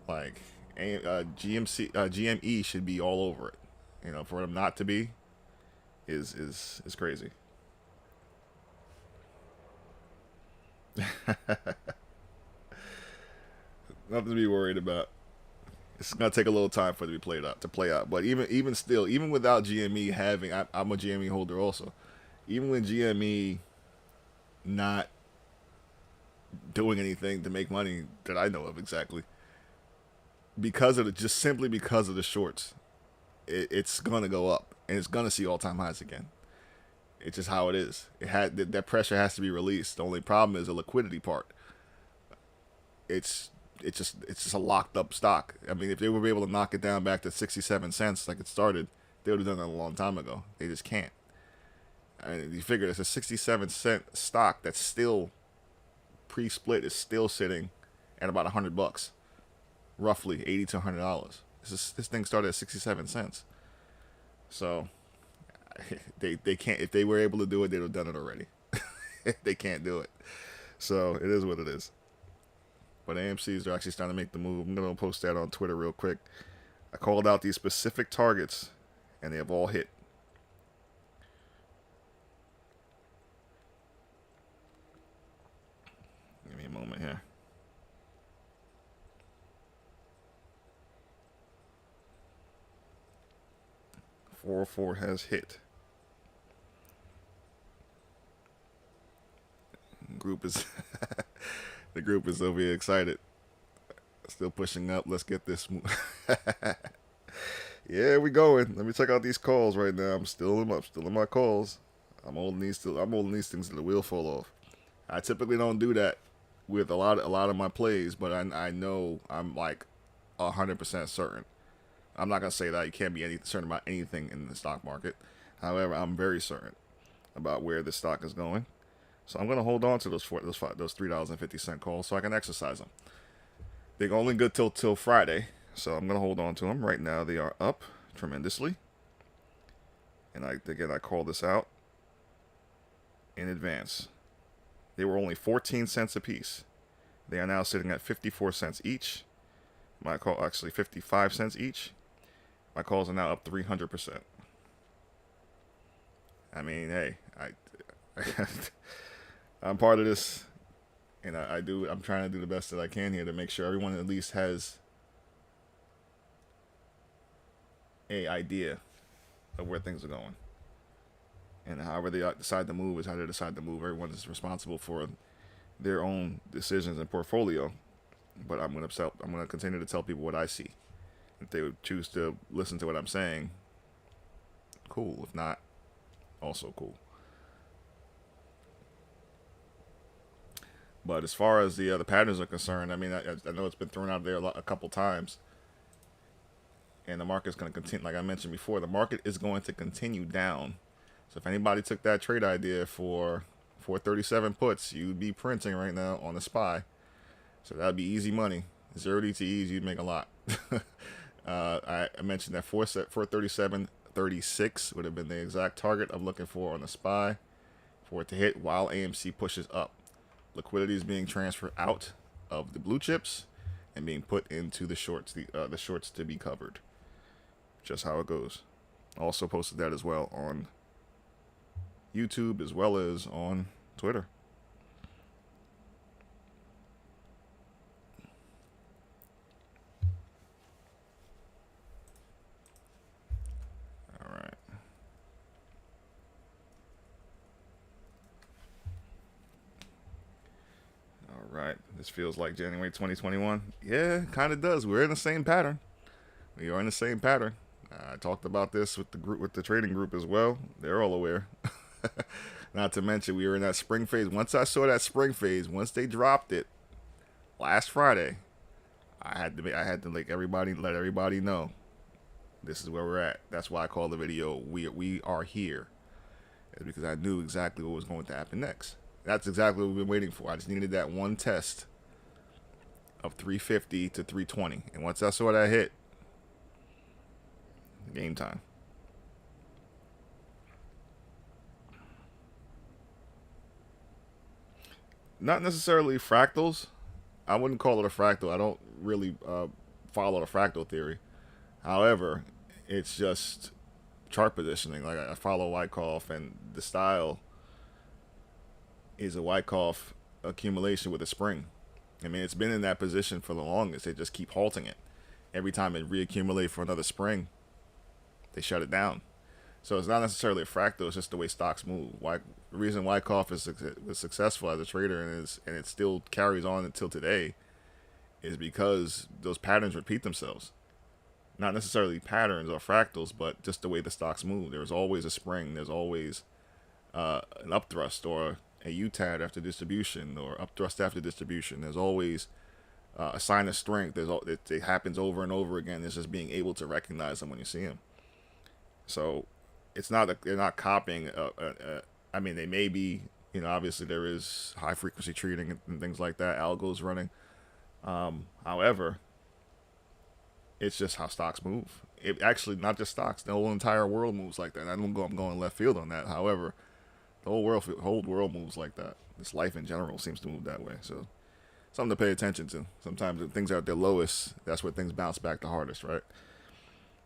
Like GME should be all over it. For them not to be is crazy. Nothing to be worried about. It's gonna take a little time for it to be play out. But even still, even without GME having, I'm a GME holder also. Even with GME not doing anything to make money that I know of exactly, simply because of the shorts, it's gonna go up and it's gonna see all time highs again. It's just how it is. That pressure has to be released. The only problem is the liquidity part. It's just a locked up stock. I mean, if they were able to knock it down back to 67 cents like it started, they would have done that a long time ago. They just can't. And you figure it's a 67-cent stock that's still pre-split, is still sitting at about $100, roughly $80 to $100. This thing started at 67 cents. So they can't. If they were able to do it, they'd have done it already. They can't do it. So it is what it is. But AMCs are actually starting to make the move. I'm going to post that on Twitter real quick. I called out these specific targets, and they have all hit. Give me a moment here. 404 has hit. The group is over here excited. Still pushing up. Let's get this. Yeah, we going. Let me check out these calls right now. I'm still in my calls. I'm holding these things till the wheel fall off. I typically don't do that with a lot of my plays, but I know I'm like 100% certain. I'm not gonna say that you can't be certain about anything in the stock market. However, I'm very certain about where the stock is going. So I'm going to hold on to those $3.50 calls so I can exercise them. They're only good till Friday, so I'm going to hold on to them. Right now, they are up tremendously. And I call this out in advance. They were only 14 cents a piece. They are now sitting at 54 cents each. My call, actually 55 cents each. My calls are now up 300%. I mean, hey, I'm part of this, and I'm trying to do the best that I can here to make sure everyone at least has a idea of where things are going. And however they decide to move is how they decide to move. Everyone is responsible for their own decisions and portfolio. But I'm gonna continue to tell people what I see. If they would choose to listen to what I'm saying, cool. If not, also cool. But as far as the patterns are concerned, I mean, I know it's been thrown out there a couple times, and the market's going to continue. Like I mentioned before, the market is going to continue down. So if anybody took that trade idea for 437 puts, you'd be printing right now on the SPY. So that'd be easy money. 0 DTEs, you'd make a lot. I mentioned that 437.36 would have been the exact target I'm looking for on the SPY for it to hit while AMC pushes up. Liquidity is being transferred out of the blue chips and being put into the shorts, the shorts to be covered. Just how it goes. Also posted that as well on YouTube as well as on Twitter. All right. Right, this feels like January 2021. Yeah, kind of does. We're in the same pattern. We are in the same pattern. I talked about this with the trading group as well. They're all aware. Not to mention, we were in that spring phase. Once I saw that spring phase, once they dropped it last Friday, I had to let everybody know this is where we're at. That's why I call the video "We Are Here," is because I knew exactly what was going to happen next. That's exactly what we've been waiting for. I just needed that one test of 350 to 320, and once I saw that hit, game time. Not necessarily fractals. I wouldn't call it a fractal. I don't really follow the fractal theory. However, it's just chart positioning. Like I follow Wyckoff, and the style is a Wyckoff accumulation with a spring. I mean, it's been in that position for the longest. They just keep halting it. Every time it reaccumulates for another spring, they shut it down. So it's not necessarily a fractal. It's just the way stocks move. Why the reason Wyckoff was successful as a trader and it still carries on until today is because those patterns repeat themselves. Not necessarily patterns or fractals, but just the way the stocks move. There's always a spring. There's always an upthrust or a UTAD after distribution or upthrust after distribution. There's always a sign of strength. It happens over and over again. It's just being able to recognize them when you see them. So it's not they're not copying. I mean, they may be. You know, obviously there is high frequency trading and things like that. Algos running. However, it's just how stocks move. It actually not just stocks. The whole entire world moves like that. And I'm going left field on that. However, the whole world moves like that. This life in general seems to move that way. So something to pay attention to. Sometimes when things are at their lowest, that's where things bounce back the hardest, right?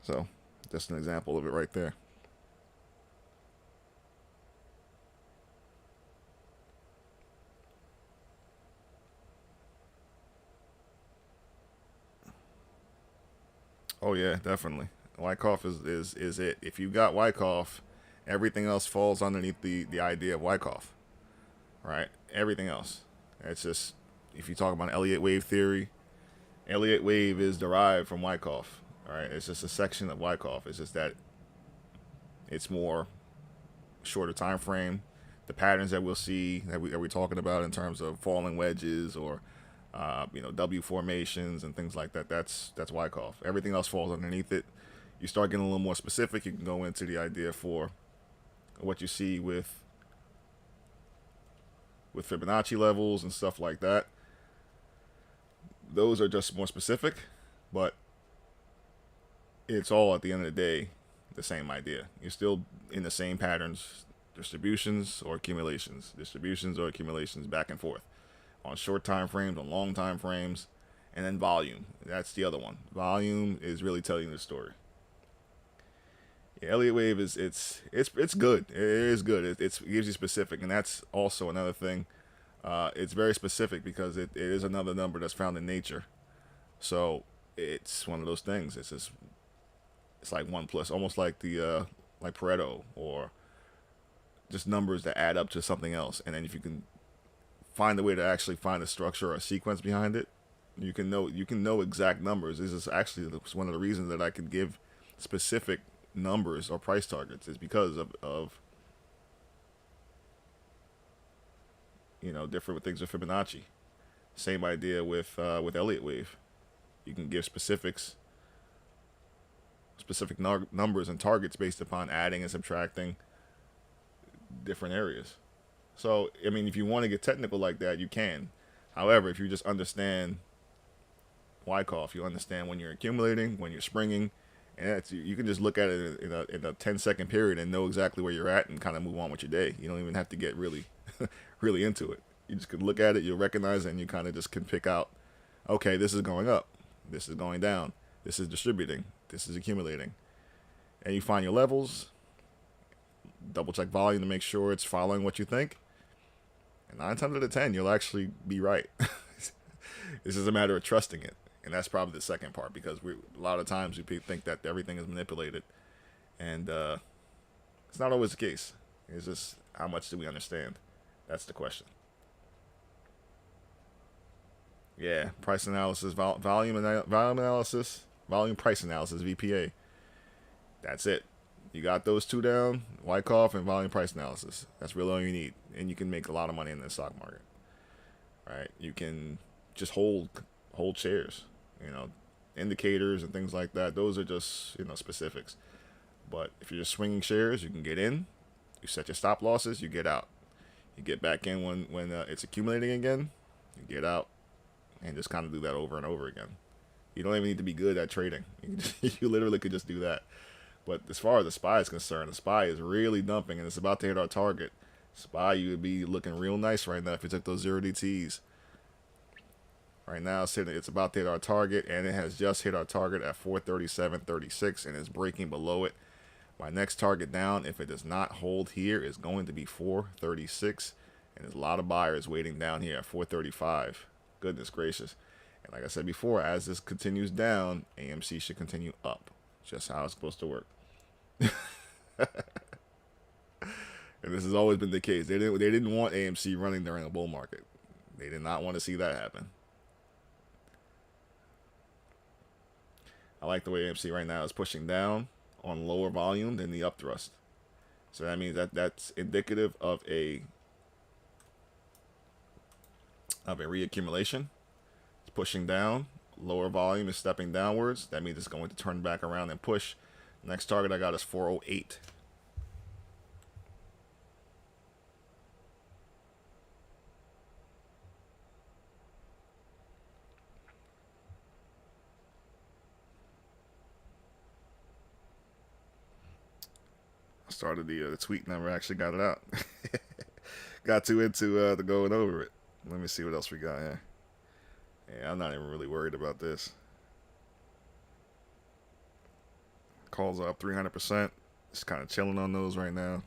So just an example of it right there. Oh yeah, definitely. Wyckoff is it. If you got Wyckoff, everything else falls underneath the idea of Wyckoff, right? Everything else. It's just if you talk about Elliott wave theory, Elliott wave is derived from Wyckoff. All right, it's just a section of Wyckoff. It's just that it's more shorter time frame. The patterns that we'll see that we're talking about in terms of falling wedges or W formations and things like that. That's Wyckoff. Everything else falls underneath it. You start getting a little more specific. You can go into the idea for what you see with Fibonacci levels and stuff like that. Those are just more specific, but it's all at the end of the day the same idea. You're still in the same patterns, distributions or accumulations, back and forth on short time frames, on long time frames, and then volume. That's the other one. Volume is really telling the story. Yeah, Elliott wave is it's good. It is good. It gives you specific, and that's also another thing. It's very specific because it is another number that's found in nature. So it's one of those things. It's like 1+, almost like the like Pareto or just numbers that add up to something else. And then if you can find a way to actually find a structure or a sequence behind it, you can know exact numbers. This is actually one of the reasons that I can give specific numbers or price targets is because of different things with Fibonacci. Same idea with Elliott wave. You can give specific numbers and targets based upon adding and subtracting different areas. So, I mean, if you want to get technical like that, you can. However, if you just understand Wyckoff, you understand when you're accumulating, when you're springing, and you can just look at it in a 10-second period and know exactly where you're at and kind of move on with your day. You don't even have to get really, really into it. You just can look at it, you'll recognize it, and you kind of just can pick out, okay, this is going up, this is going down, this is distributing, this is accumulating. And you find your levels, double check volume to make sure it's following what you think. And 9 times out of 10, you'll actually be right. This is a matter of trusting it. And that's probably the second part, because a lot of times we think that everything is manipulated. And it's not always the case. It's just how much do we understand? That's the question. Yeah, price analysis, volume analysis, volume price analysis, VPA. That's it. You got those two down, Wyckoff and volume price analysis. That's really all you need. And you can make a lot of money in the stock market. Right? You can just hold shares. You know, indicators and things like that. Those are just, specifics. But if you're just swinging shares, you can get in. You set your stop losses. You get out. You get back in when it's accumulating again. You get out, and just kind of do that over and over again. You don't even need to be good at trading. You literally could just do that. But as far as the SPY is concerned, the SPY is really dumping, and it's about to hit our target. SPY, you would be looking real nice right now if you took those 0DTs. Right now, it's about to hit our target, and it has just hit our target at 437.36, and it's breaking below it. My next target down, if it does not hold here, is going to be 436, and there's a lot of buyers waiting down here at 435. Goodness gracious. And like I said before, as this continues down, AMC should continue up. Just how it's supposed to work. And this has always been the case. They didn't want AMC running during a bull market. They did not want to see that happen. I like the way AMC right now is pushing down on lower volume than the upthrust. So that means that's indicative of a reaccumulation. It's pushing down. Lower volume is stepping downwards. That means it's going to turn back around and push. Next target I got is 408. I started the tweet, never actually got it out. Got too into the going over it. Let me see what else we got here. Yeah, I'm not even really worried about this. Calls are up 300%. Just kind of chilling on those right now.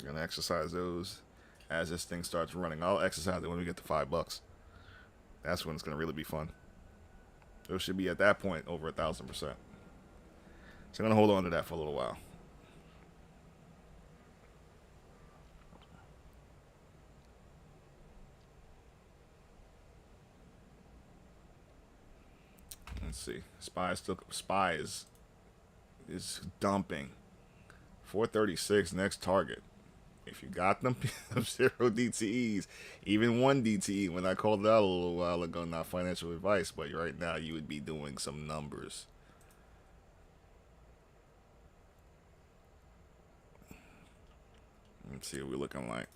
Gonna exercise those as this thing starts running. I'll exercise it when we get to $5. That's when it's gonna really be fun. Those should be at that point over 1,000%. So I'm gonna hold on to that for a little while. Let's see. SPY is dumping. 436 next target. If you got them 0 DTEs, even 1 DTE, when I called it out a little while ago, not financial advice, but right now you would be doing some numbers. Let's see what we're looking like.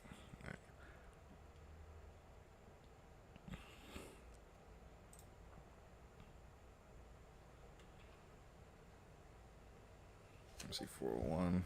Let's see, 401.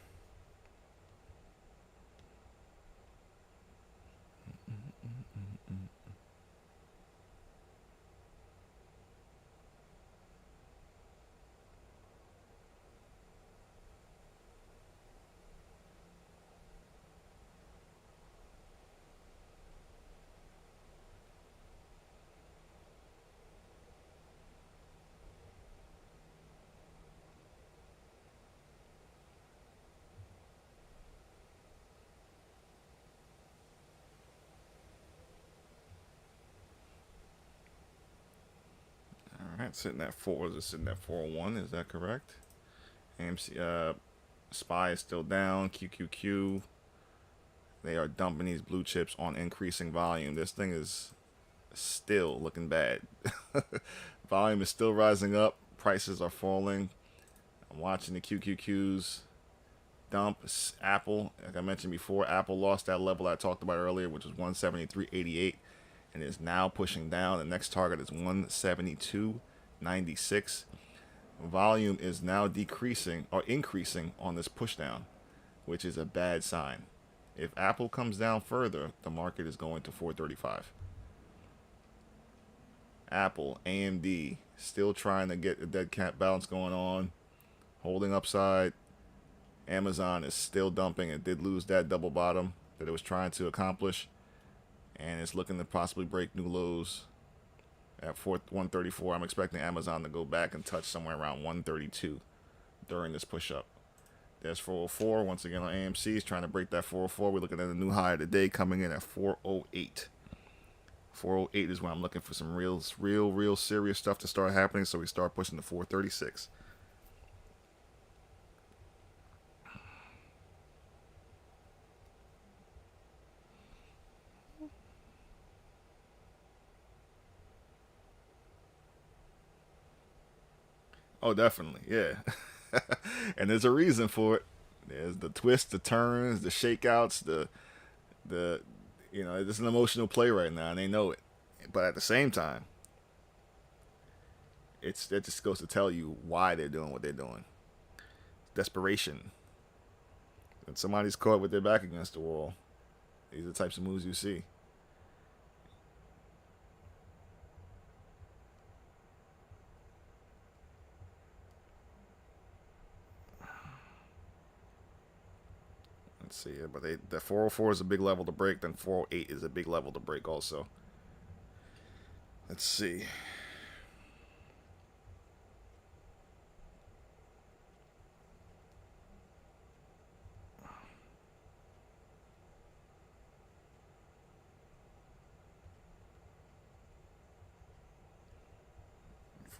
Alright, sitting at 4. Is it sitting at 401? Is that correct? AMC, SPY is still down. QQQ. They are dumping these blue chips on increasing volume. This thing is still looking bad. Volume is still rising up. Prices are falling. I'm watching the QQQs dump. Apple, like I mentioned before, Apple lost that level I talked about earlier, which was 173.88, and is now pushing down. The next target is 172.96. Volume is now decreasing or increasing on this push down, which is a bad sign. If Apple comes down further, the market is going to 435. Apple, AMD, still trying to get a dead cat bounce going on, holding upside. Amazon is still dumping. It did lose that double bottom that it was trying to accomplish, and it's looking to possibly break new lows at 134. I'm expecting Amazon to go back and touch somewhere around 132 during this push up. There's 404 once again on AMC. Is trying to break that 404. We're looking at a new high of the day coming in at 408. 408 is where I'm looking for some real serious stuff to start happening, so we start pushing to 436. Oh, definitely, yeah. And there's a reason for it. There's the twists, the turns, the shakeouts, the it's an emotional play right now, and they know it. But at the same time, that just goes to tell you why they're doing what they're doing. Desperation. When somebody's caught with their back against the wall, these are the types of moves you see. 404 is a big level to break. Then 408 is a big level to break also. Let's see.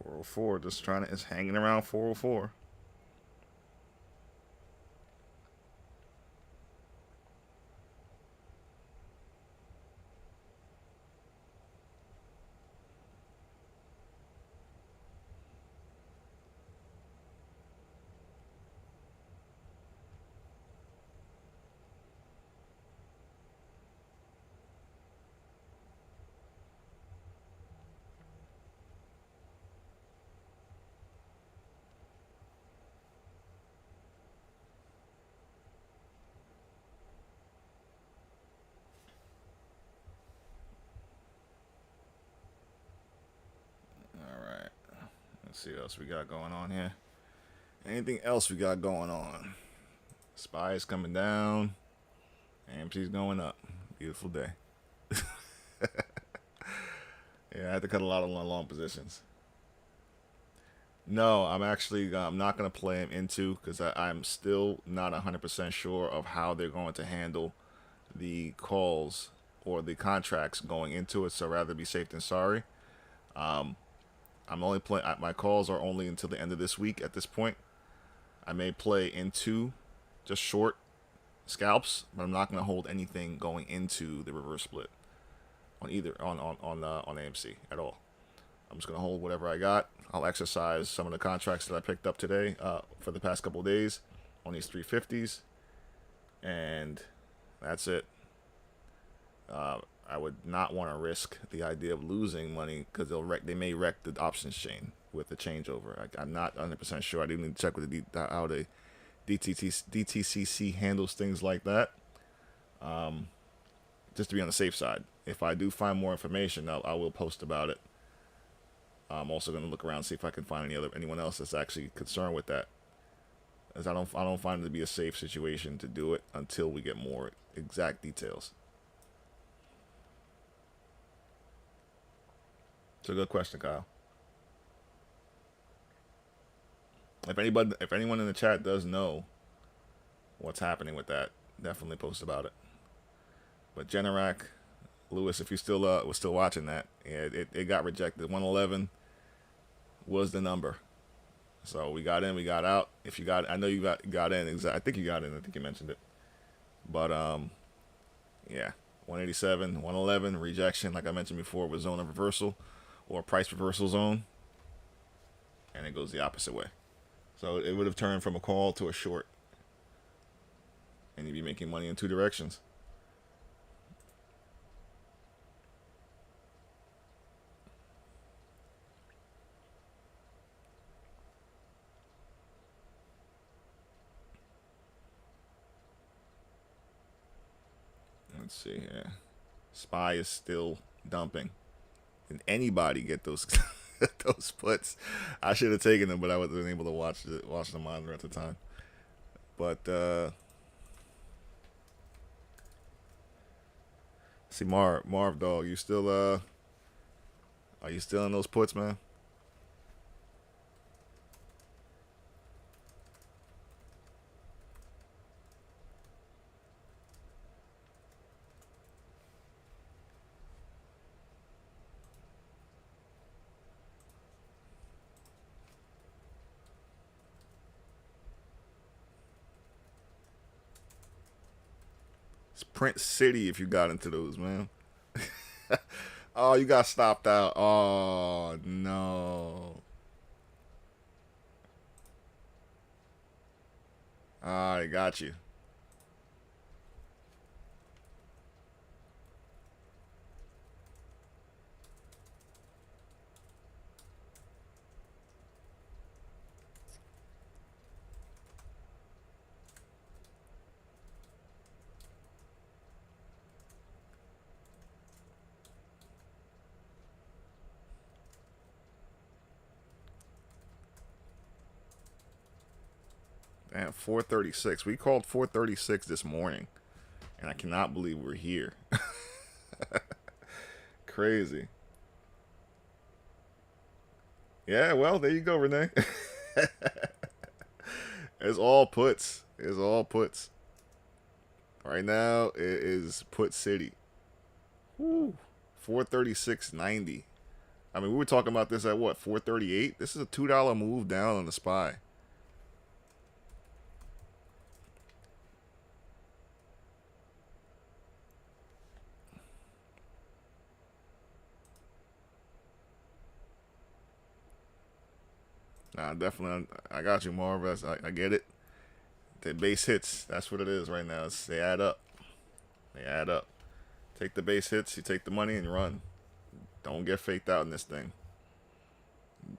.404 just trying to is hanging around 404. All right. Let's see what else we got going on here. Anything else we got going on? SPY is coming down. AMC's going up. Beautiful day. Yeah, I had to cut a lot of long positions. No, I'm not going to play him into because I'm still not 100% sure of how they're going to handle the calls or the contracts going into it. So rather be safe than sorry. I'm only playing. My calls are only until the end of this week. At this point, I may play into just short scalps, but I'm not going to hold anything going into the reverse split on AMC at all. I'm just going to hold whatever I got. I'll exercise some of the contracts that I picked up today for the past couple of days on these 350s, and that's it. I would not want to risk the idea of losing money because they may wreck the options chain with the changeover. I'm not 100% sure. I do need to check with how the DTCC handles things like that, just to be on the safe side. If I do find more information, I will post about it. I'm also going to look around and see if I can find anyone else that's actually concerned with that, as I don't find it to be a safe situation to do it until we get more exact details. It's a good question, Kyle. If anyone in the chat does know what's happening with that, definitely post about it. But Generac, Lewis, if you still was still watching that, yeah, it got rejected. 111 was the number. So we got in, we got out. If you got, I know you got in. I think you got in. I think you mentioned it. But yeah, 187, 111 rejection. Like I mentioned before, was zone of reversal or price reversal zone, and it goes the opposite way. So it would have turned from a call to a short, and you'd be making money in two directions. Let's see here. SPY is still dumping. Can anybody get those those puts? I should have taken them, but I wasn't able to watch the monitor at the time. But see, Marv dog, you still are you still in those puts, man? It's Print City if you got into those, man. Oh, you got stopped out. Oh no. I got you. Damn, 436. We called 436 this morning, and I cannot believe we're here. Crazy. Yeah, well, there you go, Renee. It's all puts. It's all puts. Right now, it is put city. Woo. 436.90. I mean, we were talking about this at what, 438? This is a $2 move down on the SPY. Nah, definitely. I got you, Marv. I get it. The base hits. That's what it is right now. They add up. They add up. Take the base hits. You take the money and run. Don't get faked out in this thing.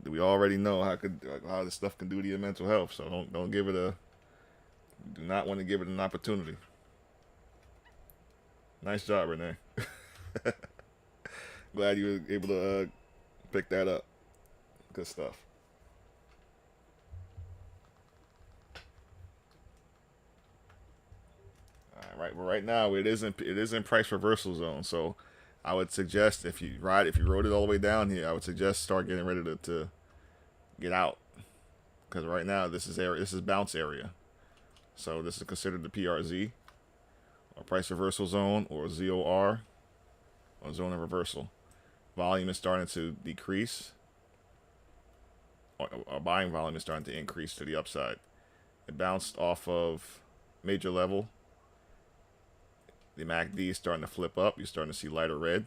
We already know how this stuff can do to your mental health. So don't give it a. Do not want to give it an opportunity. Nice job, Renee. Glad you were able to pick that up. Good stuff. All right, but right now it is in price reversal zone. So I would suggest if you rode it all the way down here, I would suggest start getting ready to get out, because right now this is bounce area. So this is considered the PRZ, or price reversal zone, or ZOR, or zone of reversal. Volume is starting to decrease. Our buying volume is starting to increase to the upside. It bounced off of major level. The MACD is starting to flip up. You're starting to see lighter red.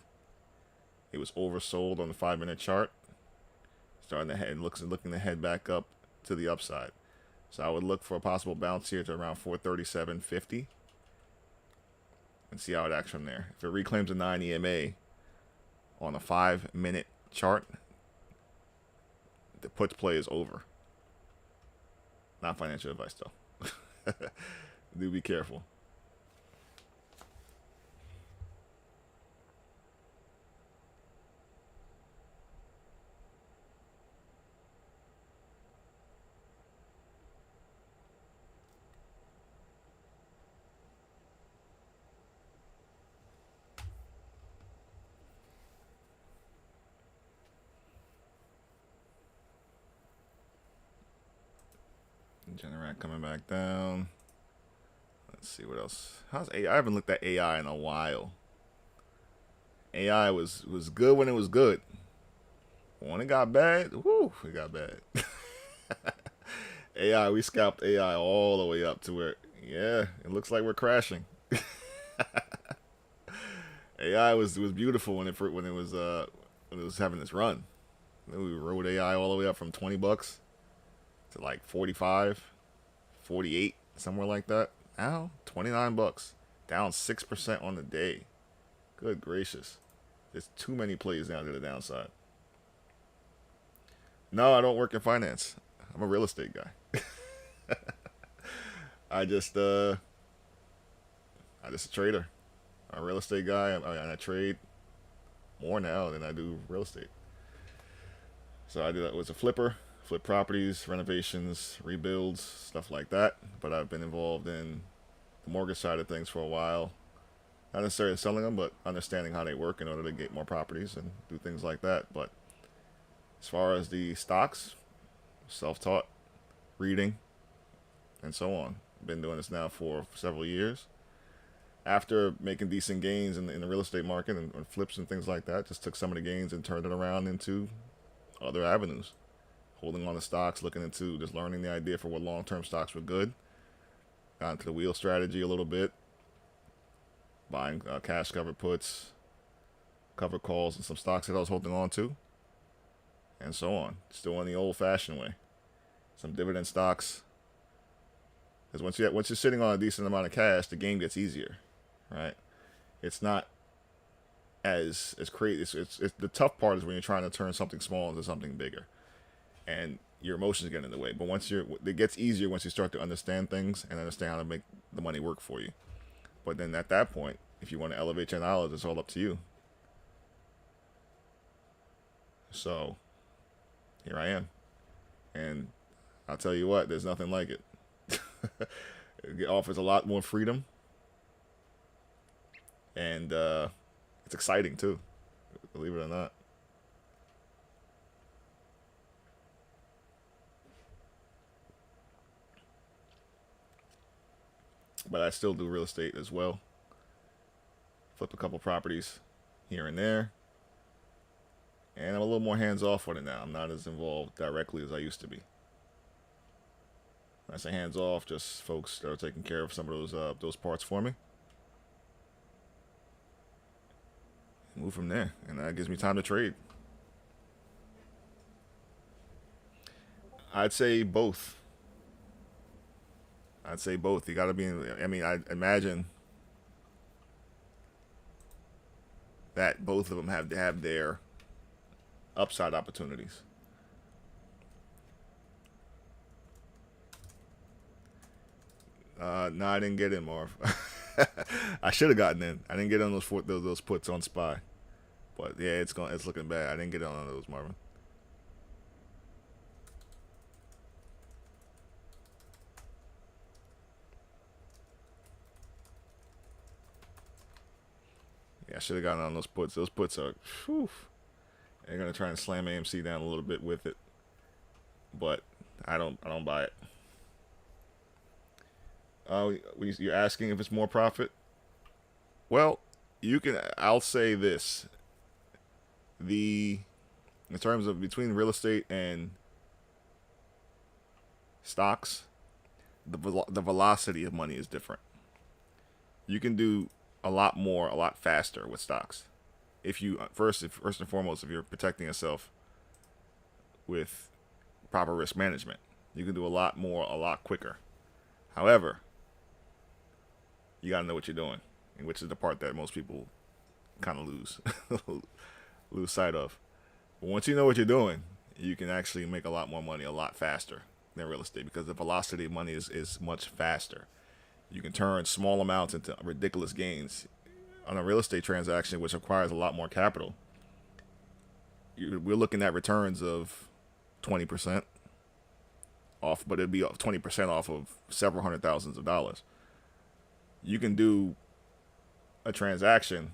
It was oversold on the 5-minute chart. Starting to head, looking to head back up to the upside. So I would look for a possible bounce here to around 437.50 and see how it acts from there. If it reclaims a 9 EMA on a 5-minute chart, the puts play is over. Not financial advice though. Do be careful. Generac coming back down. Let's see what else. How's AI? I haven't looked at AI in a while. AI was good when it was good. When it got bad, whoo, it got bad. AI, we scalped AI all the way up to where, yeah, it looks like we're crashing. AI was beautiful when it was having its run. Then we rode AI all the way up from $20 to like 45, 48, somewhere like that. Now, $29, down 6% on the day. Good gracious. There's too many plays down to the downside. No, I don't work in finance. I'm a real estate guy. I just a trader. I'm a real estate guy. I trade more now than I do real estate. So I was a flipper, flip properties, renovations, rebuilds, stuff like that. But I've been involved in the mortgage side of things for a while. Not necessarily selling them, but understanding how they work in order to get more properties and do things like that. But as far as the stocks, self-taught, reading, and so on. Been doing this now for several years. After making decent gains in the real estate market and flips and things like that, just took some of the gains and turned it around into other avenues. Holding on to stocks, looking into just learning the idea for what long-term stocks were good. Got into the wheel strategy a little bit. Buying cash covered puts, covered calls, and some stocks that I was holding on to. And so on. Still in the old-fashioned way. Some dividend stocks. Because once you're sitting on a decent amount of cash, the game gets easier, right? It's not as crazy. It's the tough part is when you're trying to turn something small into something bigger, and your emotions get in the way. But it gets easier once you start to understand things and understand how to make the money work for you. But then at that point, if you want to elevate your knowledge, it's all up to you. So here I am, and I'll tell you what, there's nothing like it. It offers a lot more freedom, and it's exciting too, believe it or not. But I still do real estate as well. Flip a couple properties here and there, and I'm a little more hands off on it now. I'm not as involved directly as I used to be. When I say hands off, just folks that are taking care of some of those parts for me. Move from there, and that gives me time to trade. I'd say both. I'd say both. You got to be. I mean, I imagine that both of them have to have their upside opportunities. No, I didn't get in, Marv. I should have gotten in. I didn't get on those puts on SPY, but yeah, it's looking bad. I didn't get on those, Marvin. Yeah, I should have gotten on those puts. Those puts are, whew, they're gonna try and slam AMC down a little bit with it, but I don't buy it. You're asking if it's more profit. Well, you can. I'll say this: in terms of between real estate and stocks, the velocity of money is different. You can do a lot more, a lot faster with stocks. If you first and foremost, if you're protecting yourself with proper risk management, you can do a lot more, a lot quicker. However, you gotta know what you're doing, and which is the part that most people kind of lose sight of. But once you know what you're doing, you can actually make a lot more money a lot faster than real estate because the velocity of money is much faster. You can turn small amounts into ridiculous gains. On a real estate transaction, which requires a lot more capital, we're looking at returns of 20% off, but it'd be 20% off of several hundred thousands of dollars. You can do a transaction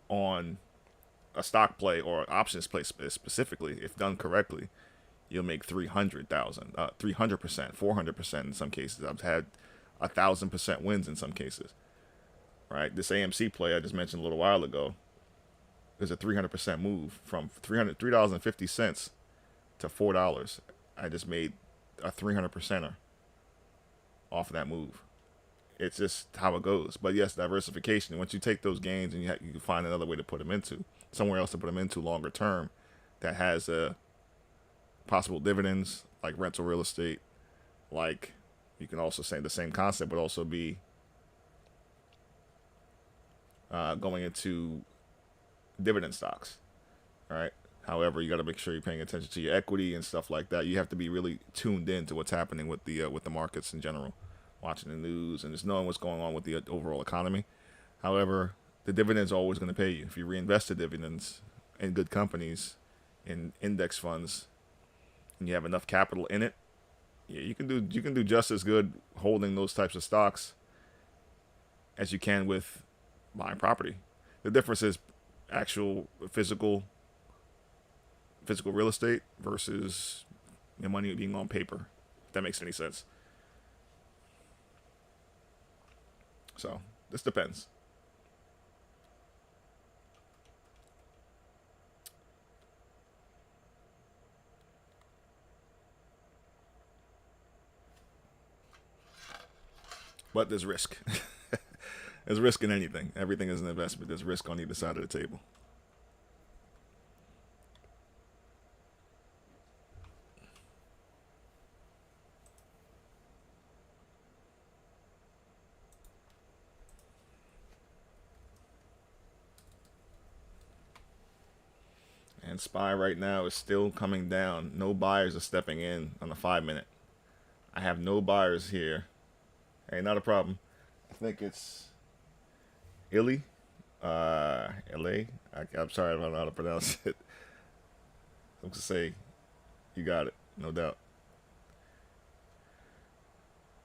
on a stock play or options play specifically, if done correctly, you'll make 300,000, 300%, 400% in some cases. I've had 1,000% wins in some cases. Right, this AMC play I just mentioned a little while ago is a 300% move from $3.50 to $4. I just made a 300%er off of that move. It's just how it goes. But yes, diversification. Once you take those gains and you can find another way to put them into, somewhere else to put them into longer term, that has possible dividends like rental real estate. Like you can also say the same concept would also be going into dividend stocks, right? However, you got to make sure you're paying attention to your equity and stuff like that. You have to be really tuned in to what's happening with the markets in general, watching the news and just knowing what's going on with the overall economy. However, the dividends are always going to pay you if you reinvest the dividends in good companies, in index funds, and you have enough capital in it. Yeah, you can do just as good holding those types of stocks as you can with buying property. The difference is actual physical real estate versus your money being on paper, if that makes any sense. So this depends. But there's risk. There's risk in anything. Everything is an investment. There's risk on either side of the table. And SPY right now is still coming down. No buyers are stepping in on the 5-minute. I have no buyers here. Hey, not a problem. I think it's Illy. LA. I'm sorry, I don't know how to pronounce it. I'm going to say you got it, no doubt.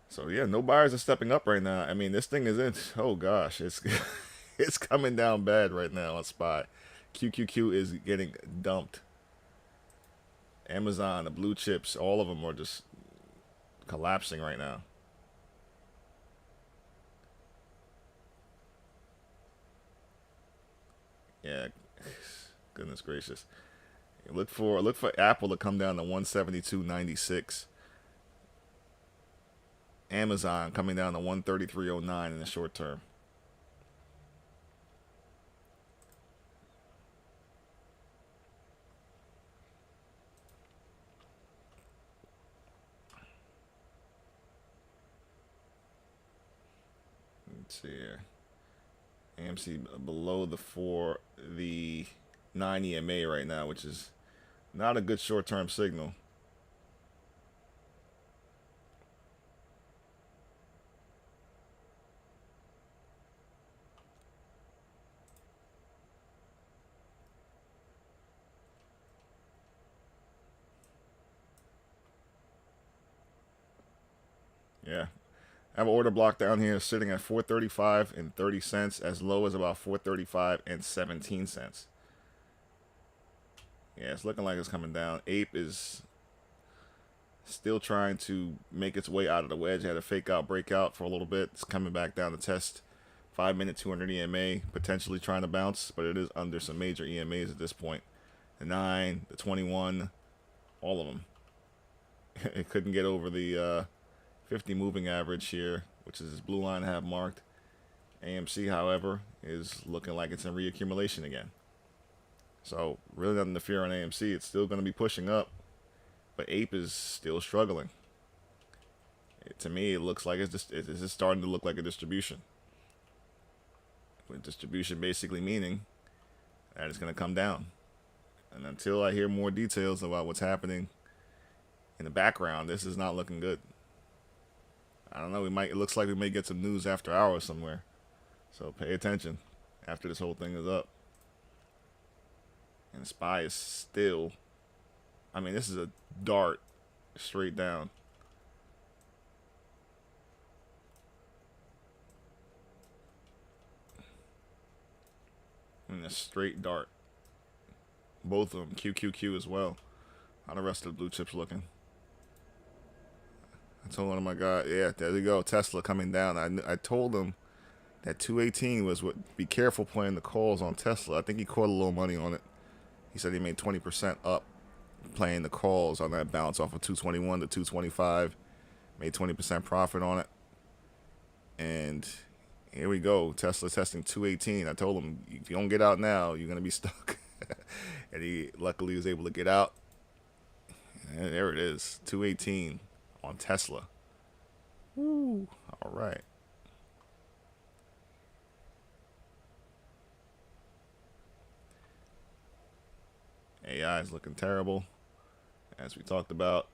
So yeah, no buyers are stepping up right now. I mean, this thing is in. Oh gosh, it's it's coming down bad right now on SPY. QQQ is getting dumped. Amazon, the blue chips, all of them are just collapsing right now. Yeah, goodness gracious. Look for Apple to come down to 172.96. Amazon coming down to 133.09 in the short term. Let's see here. AMC below the 9 EMA right now, which is not a good short-term signal. Yeah. I have an order block down here sitting at 435 and 30 cents, as low as about 435 and 17 cents. Yeah, it's looking like it's coming down. Ape is still trying to make its way out of the wedge. It had a fake out breakout for a little bit. It's coming back down to test 5-minute 200 EMA, potentially trying to bounce, but it is under some major EMAs at this point. The 9, the 21, all of them. It couldn't get over the 50 moving average here, which is this blue line I have marked. AMC, however, is looking like it's in reaccumulation again. So really nothing to fear on AMC. It's still going to be pushing up, but Ape is still struggling. To me, it looks like it's just starting to look like a distribution. With distribution basically meaning that it's going to come down. And until I hear more details about what's happening in the background, this is not looking good. I don't know. It looks like we may get some news after hours somewhere. So pay attention after this whole thing is up. And SPY is still, I mean, this is a dart straight down. And a straight dart. Both of them, QQQ as well. How the rest of the blue chips looking? I told one of my guys, yeah, there you go, Tesla coming down. I told him that 218 was what, be careful playing the calls on Tesla. I think he caught a little money on it. He said he made 20% up playing the calls on that bounce off of 221 to 225. Made 20% profit on it. And here we go. Tesla testing 218. I told him, if you don't get out now, you're going to be stuck. And he luckily was able to get out. And there it is. 218 on Tesla. Woo. All right. AI is looking terrible, as we talked about.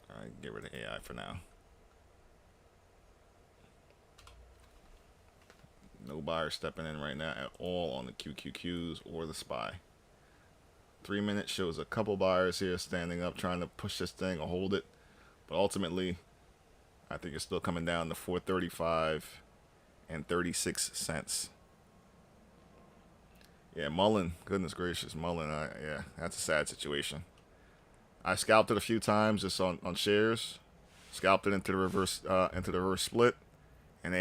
All right, get rid of AI for now. No buyer stepping in right now at all on the QQQs or the SPY. 3-minute shows a couple buyers here standing up, trying to push this thing or hold it. But ultimately, I think it's still coming down to 435 and 36 cents. Yeah, Mullen, goodness gracious, Mullen, yeah, that's a sad situation. I scalped it a few times just on shares, scalped it into the reverse split, and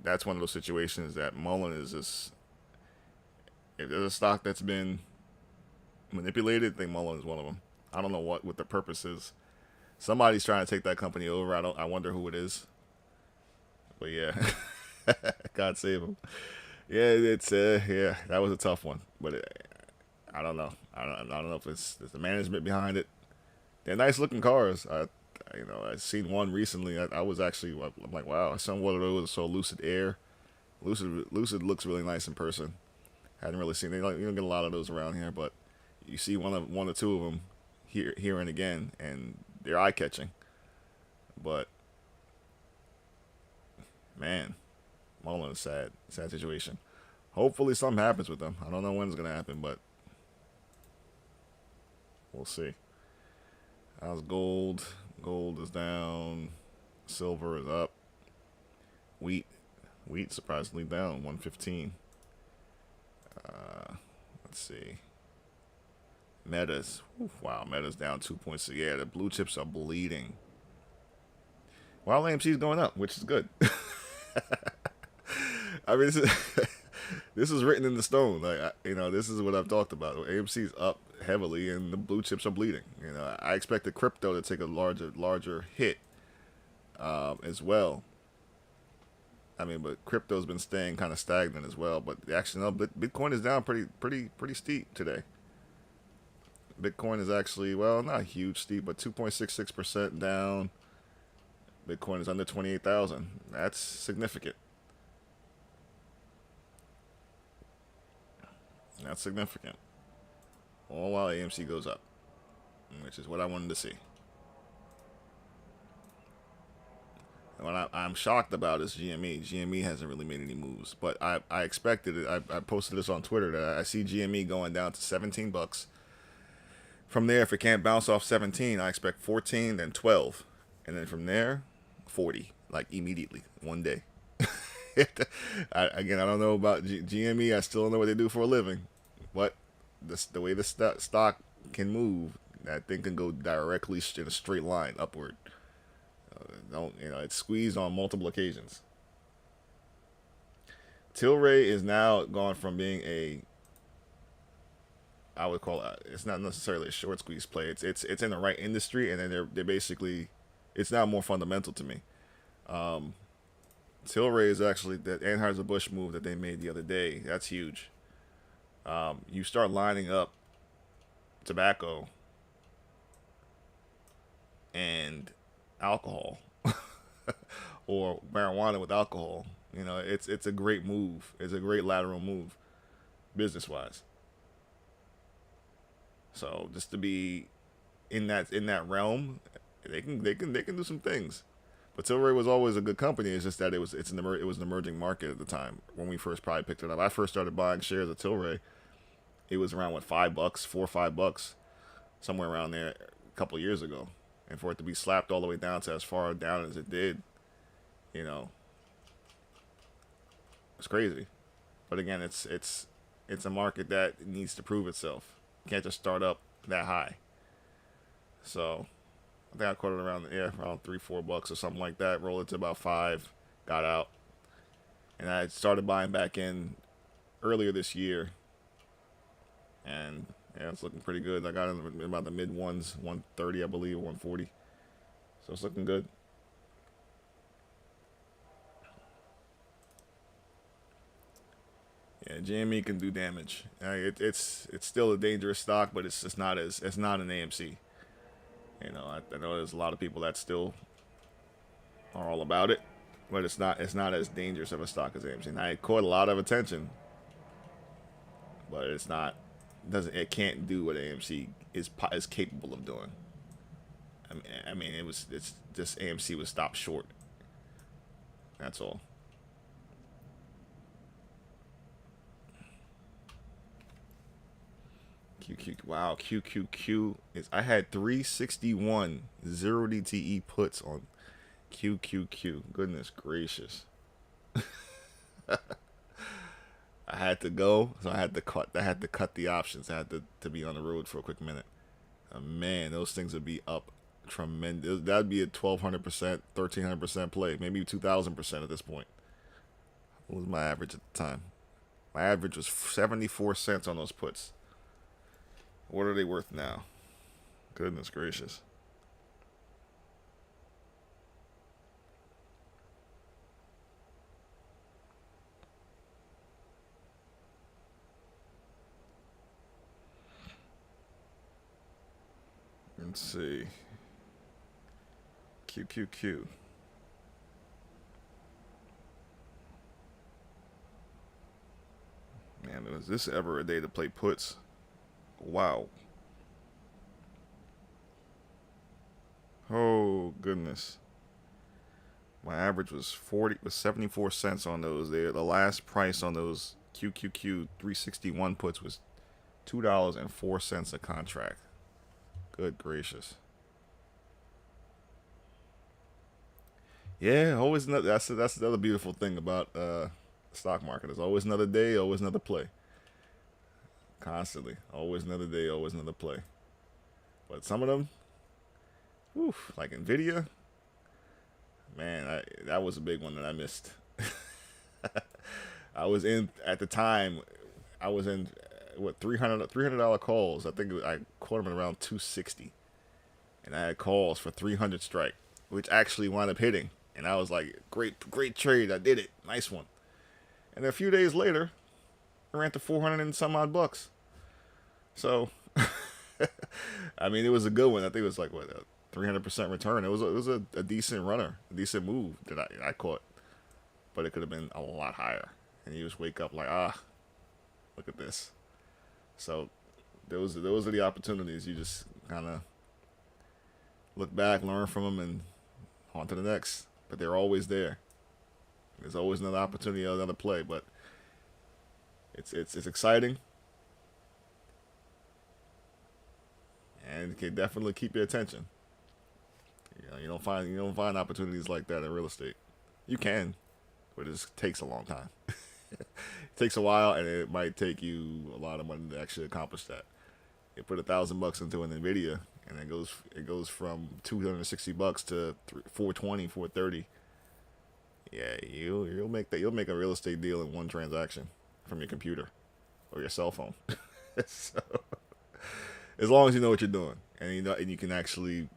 that's one of those situations that Mullen is just, if there's a stock that's been manipulated, I think Mullen is one of them. I don't know what the purpose is. Somebody's trying to take that company over. I wonder who it is. But yeah. God save him. Yeah, it's yeah, that was a tough one, but I don't know. I don't know if it's the management behind it. They're nice looking cars. I seen one recently. I was actually, I'm like, wow, I saw one of those. So Lucid Air, Lucid looks really nice in person. Hadn't really seen. You don't get a lot of those around here, but you see one or two of them here and again, and they're eye catching. But man, all in a sad situation. Hopefully something happens with them. I don't know when it's gonna happen, but we'll see. How's gold? Gold is down. Silver is up. Wheat, wheat surprisingly down 115. Let's see. Metas. Wow, Metas down 2.6. Yeah, the blue chips are bleeding. While AMC is going up, which is good. I mean, this is written in the stone. This is what I've talked about. AMC's up heavily, and the blue chips are bleeding. I expected crypto to take a larger hit as well. I mean, but crypto's been staying kind of stagnant as well. But actually, no, Bitcoin is down pretty steep today. Bitcoin is actually, well, not huge steep, but 2.66% down. Bitcoin is under 28,000. That's significant. That's significant. All while AMC goes up, which is what I wanted to see. And what I'm shocked about is GME. GME hasn't really made any moves, but I expected it. I posted this on Twitter that I see GME going down to 17 bucks. From there, if it can't bounce off 17, I expect 14, then 12, and then from there, 40, like immediately, one day. I don't know about GME. I still don't know what they do for a living, but the way the stock can move, that thing can go directly in a straight line upward. It's squeezed on multiple occasions. Tilray is now gone from being I would call it's not necessarily a short squeeze play. It's in the right industry, and then they're basically, it's now more fundamental to me. Tilray is actually that Anheuser-Busch move that they made the other day. That's huge. You start lining up tobacco and alcohol or marijuana with alcohol. It's a great move. It's a great lateral move, business wise. So just to be in that realm, they can do some things. But Tilray was always a good company. It's just that it was an emerging market at the time when we first probably picked it up. I first started buying shares of Tilray. It was around what, $5, $4 or $5, somewhere around there a couple of years ago, and for it to be slapped all the way down to as far down as it did, it's crazy. But again, it's a market that needs to prove itself. You can't just start up that high. So I think I caught it around around $3-4 or something like that. Rolled it to about 5, got out, and I started buying back in earlier this year, and yeah, it's looking pretty good. I got in about the mid ones, 130, I believe, 140. So it's looking good. Yeah, GME can do damage. It's still a dangerous stock, but it's not an AMC. I know there's a lot of people that still are all about it, but it's not as dangerous of a stock as AMC. Now it caught a lot of attention, but it can't do what AMC is capable of doing. I mean it's just AMC was stopped short. That's all. Wow, QQQ is. I had 361 0 DTE puts on QQQ. Goodness gracious. I had to go, so I had to cut the options. I had to be on the road for a quick minute. Man, those things would be up tremendous. That'd be a 1,200%, 1,300% play, maybe 2,000% at this point. What was my average at the time? My average was 74 cents on those puts. What are they worth now? Goodness gracious. Let's see. QQQ. Man, was this ever a day to play puts? Wow. Oh goodness. My average was 74 cents on those. There, the last price on those QQQ 361 puts was $2.04 a contract. Good gracious. Yeah, always another. That's the other beautiful thing about the stock market. There's always another day, always another play. Constantly, always another day, always another play. But some of them, oof, like Nvidia, man, that was a big one that I missed. I was in at the time. I was in what $300 calls. I think I caught them at around 260, and I had calls for 300 strike, which actually wound up hitting. And I was like, great trade. I did it. Nice one. And a few days later, I ran to 400 and some odd bucks. So, I mean, it was a good one. I think it was like what a 300% return. It was a decent runner, a decent move that I caught, but it could have been a lot higher. And you just wake up like, look at this. So, those are the opportunities. You just kind of look back, learn from them, and on to the next. But they're always there. There's always another opportunity, another play. But it's exciting, and it can definitely keep your attention. You don't find opportunities like that in real estate. You can, but it just takes a long time. It takes a while, and it might take you a lot of money to actually accomplish that. You put $1,000 into an Nvidia, and it goes from $260 to 420, 430. Yeah, you'll make a real estate deal in one transaction from your computer or your cell phone. So, as long as you know what you're doing, and you can actually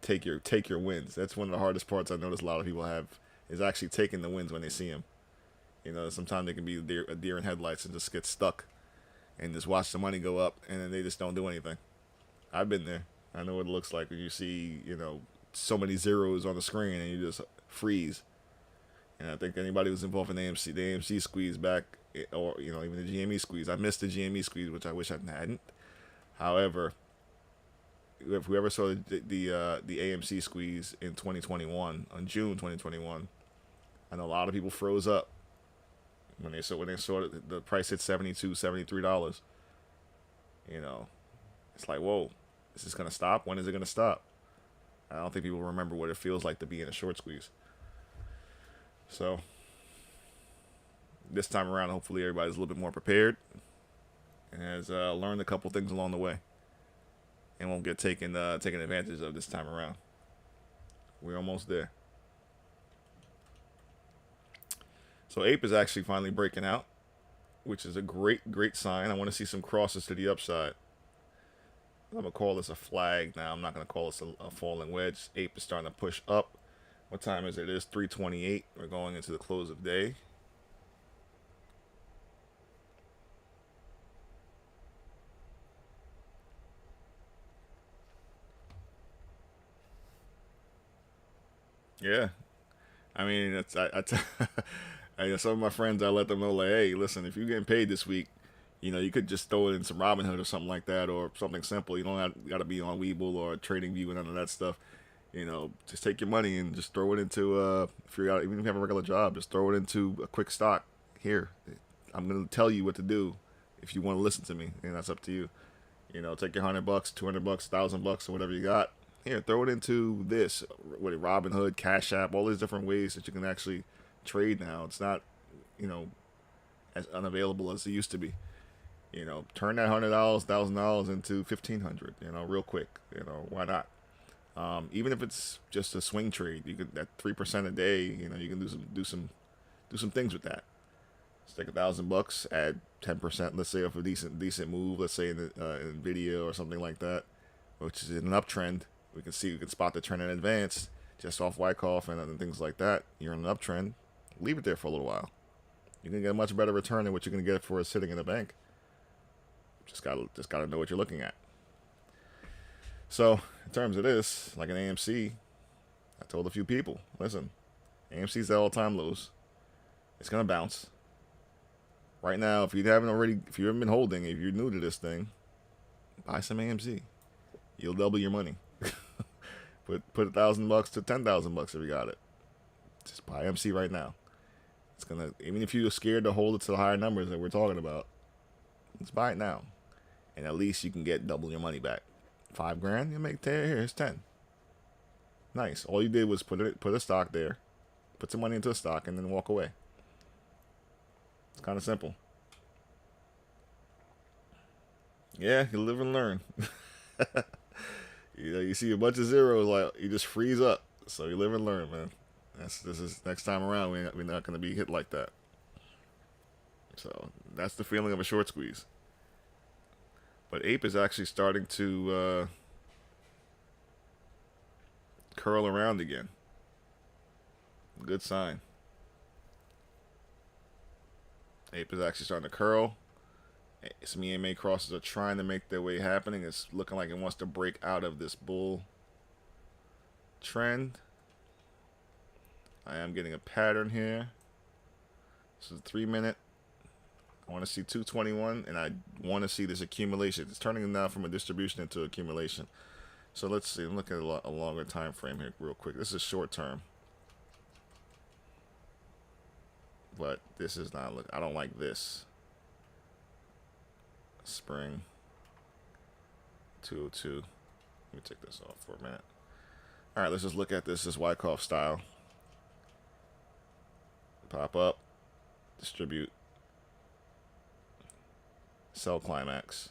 take your wins. That's one of the hardest parts I notice a lot of people have is actually taking the wins when they see them. Sometimes they can be a deer in headlights and just get stuck and just watch the money go up, and then they just don't do anything. I've been there. I know what it looks like when you see, so many zeros on the screen and you just freeze. And I think anybody who's involved in the AMC squeeze back, or even the GME squeeze. I missed the GME squeeze, which I wish I hadn't. However, if whoever saw the AMC squeeze in 2021, on June 2021, I know a lot of people froze up when they saw the price hit $72, $73. It's like, whoa, is this gonna stop? When is it gonna stop? I don't think people remember what it feels like to be in a short squeeze. So this time around, hopefully everybody's a little bit more prepared and has learned a couple things along the way, and won't get taken advantage of this time around. We're almost there. So Ape is actually finally breaking out, which is a great sign. I want to see some crosses to the upside. I'm going to call this a flag now. I'm not going to call this a falling wedge. Ape is starting to push up. What time is it? It is 3:28. We're going into the close of day. Yeah. I mean, some of my friends, I let them know, like, hey, listen, if you're getting paid this week, you could just throw it in some Robinhood or something like that, or something simple. You don't got to be on Webull or TradingView and none of that stuff. Just take your money and just throw it into even if you have a regular job, just throw it into a quick stock. Here, I'm gonna tell you what to do. If you want to listen to me, and that's up to you. Take your $100, $200, $1,000, or whatever you got. Here, throw it into this with Robinhood, Cash App, all these different ways that you can actually trade now. It's not, as unavailable as it used to be. Turn that $100, $1,000 into $1,500. Real quick. Why not? Even if it's just a swing trade, you could at 3% a day. You can do some things with that. Let's take $1,000, add 10%. Let's say of a decent move. Let's say in Nvidia or something like that, which is in an uptrend. We can spot the trend in advance, just off Wyckoff and other things like that. You're in an uptrend. Leave it there for a little while. You're gonna get a much better return than what you're gonna get for sitting in the bank. Just gotta know what you're looking at. So in terms of this, like an AMC, I told a few people, listen, AMC's at all-time lows. It's gonna bounce. Right now, if you haven't been holding, if you're new to this thing, buy some AMC. You'll double your money. Put $1,000 to $10,000 if you got it. Just buy AMC right now. It's gonna, even if you're scared to hold it to the higher numbers that we're talking about, let's buy it now, and at least you can get double your money back. $5,000, you make 10. Here's 10. Nice. All you did was put a stock there, put some money into a stock, and then walk away. It's kind of simple. Yeah, you live and learn. You see a bunch of zeros, like you just freeze up. So you live and learn, man. This is next time around. We're not going to be hit like that. So that's the feeling of a short squeeze. But Ape is actually starting to curl around again. Good sign. Ape is actually starting to curl. Some EMA crosses are trying to make their way happening. It's looking like it wants to break out of this bull trend. I am getting a pattern here. This is a 3-minute. I want to see 221, and I want to see this accumulation. It's turning now from a distribution into accumulation. So let's see. Look at a longer time frame here real quick. This is short term. But this is not, I don't like this. Spring 202. Let me take this off for a minute. All right, let's just look at this as Wyckoff style. Pop up, distribute, sell climax,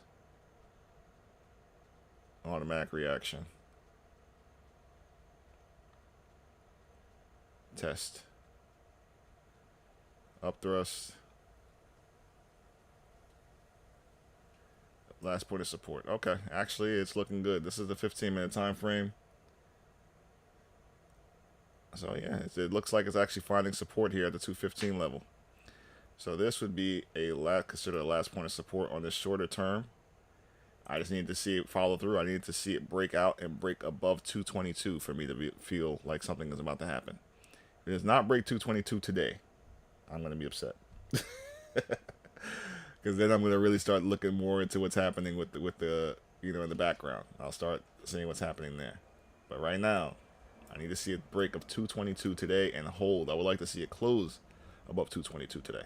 automatic reaction, test, up thrust, last point of support. Okay, actually it's looking good. This is the 15-minute time frame. So yeah, it looks like it's actually finding support here at the 215 level. So this would be considered a last point of support on this shorter term. I just need to see it follow through. I need to see it break out and break above 222 for me to feel like something is about to happen. If it does not break 222 today, I'm going to be upset. Because then I'm going to really start looking more into what's happening with the in the background. I'll start seeing what's happening there. But right now, I need to see it break of 222 today and hold. I would like to see it close above 222 today.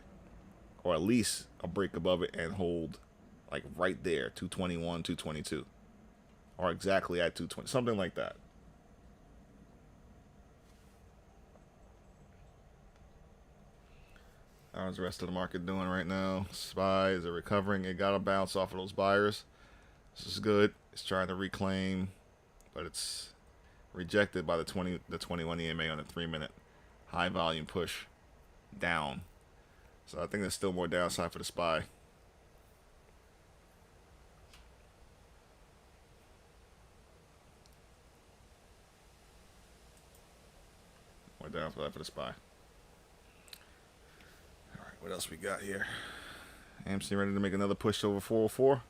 Or at least a break above it and hold like right there, 221, 222. Or exactly at 220, something like that. How's the rest of the market doing right now? SPY, is it recovering? It got a bounce off of those buyers. This is good. It's trying to reclaim, but it's rejected by the 21 EMA on a 3-minute high volume push down. So I think there's still more downside for the SPY. More downside for the SPY. What else we got here? AMC ready to make another push over 404.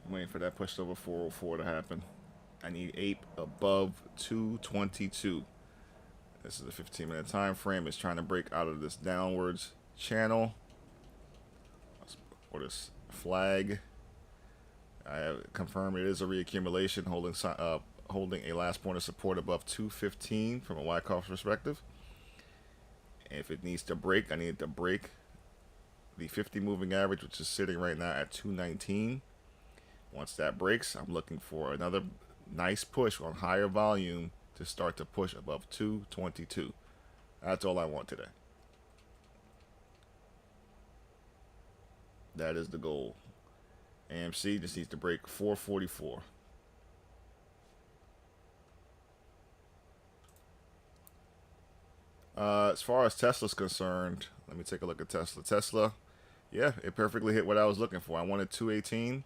I'm waiting for that push over 404 to happen. I need Ape above 222. This is a 15-minute time frame. It's trying to break out of this downwards channel. Or this flag. I have confirmed it is a reaccumulation holding a last point of support above 215 from a Wyckoff perspective. If it needs to break, I need it to break the 50 moving average, which is sitting right now at 219. Once that breaks, I'm looking for another nice push on higher volume to start to push above 222. That's all I want today. That is the goal. AMC just needs to break 444. As far as Tesla's concerned, let me take a look at Tesla. Tesla Yeah, it perfectly hit what I was looking for. I wanted 218.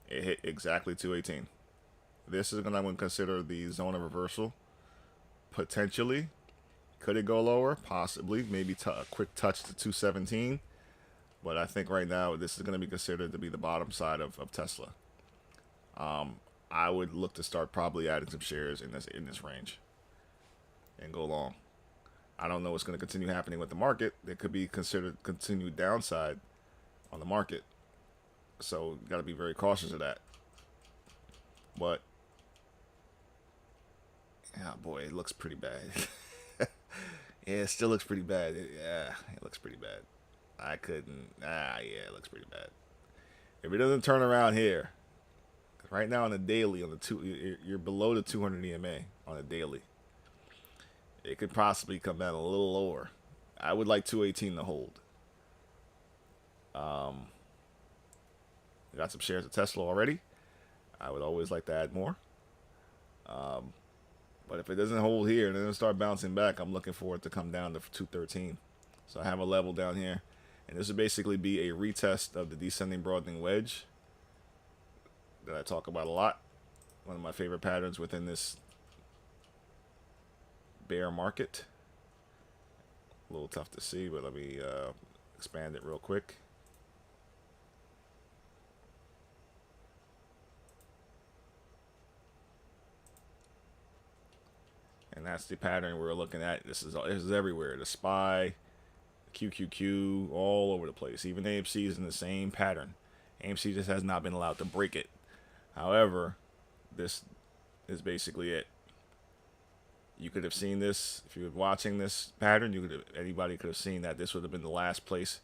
It hit exactly 218. This is going to consider the zone of reversal. Potentially. Could it go lower? Possibly. Maybe a quick touch to 217. But I think right now this is going to be considered to be the bottom side of Tesla. I would look to start probably adding some shares in this range and go long. I don't know what's going to continue happening with the market. There could be considered continued downside on the market. So you got to be very cautious of that. But oh boy, it looks pretty bad. Yeah, it still looks pretty bad. It looks pretty bad. I couldn't. Yeah, it looks pretty bad. If it doesn't turn around here, right now on the daily, on the you're below the 200 EMA on the daily. It could possibly come down a little lower. I would like 218 to hold. I got some shares of Tesla already. I would always like to add more. But if it doesn't hold here and then start bouncing back, I'm looking for it to come down to 213. So I have a level down here. And this would basically be a retest of the descending broadening wedge that I talk about a lot. One of my favorite patterns within this bear market. A little tough to see, but let me expand it real quick. And that's the pattern we're looking at. This is everywhere. The SPY, QQQ, all over the place. Even AMC is in the same pattern. AMC just has not been allowed to break it. However, this is basically it. You could have seen this if you were watching this pattern. Anybody could have seen that this would have been the last place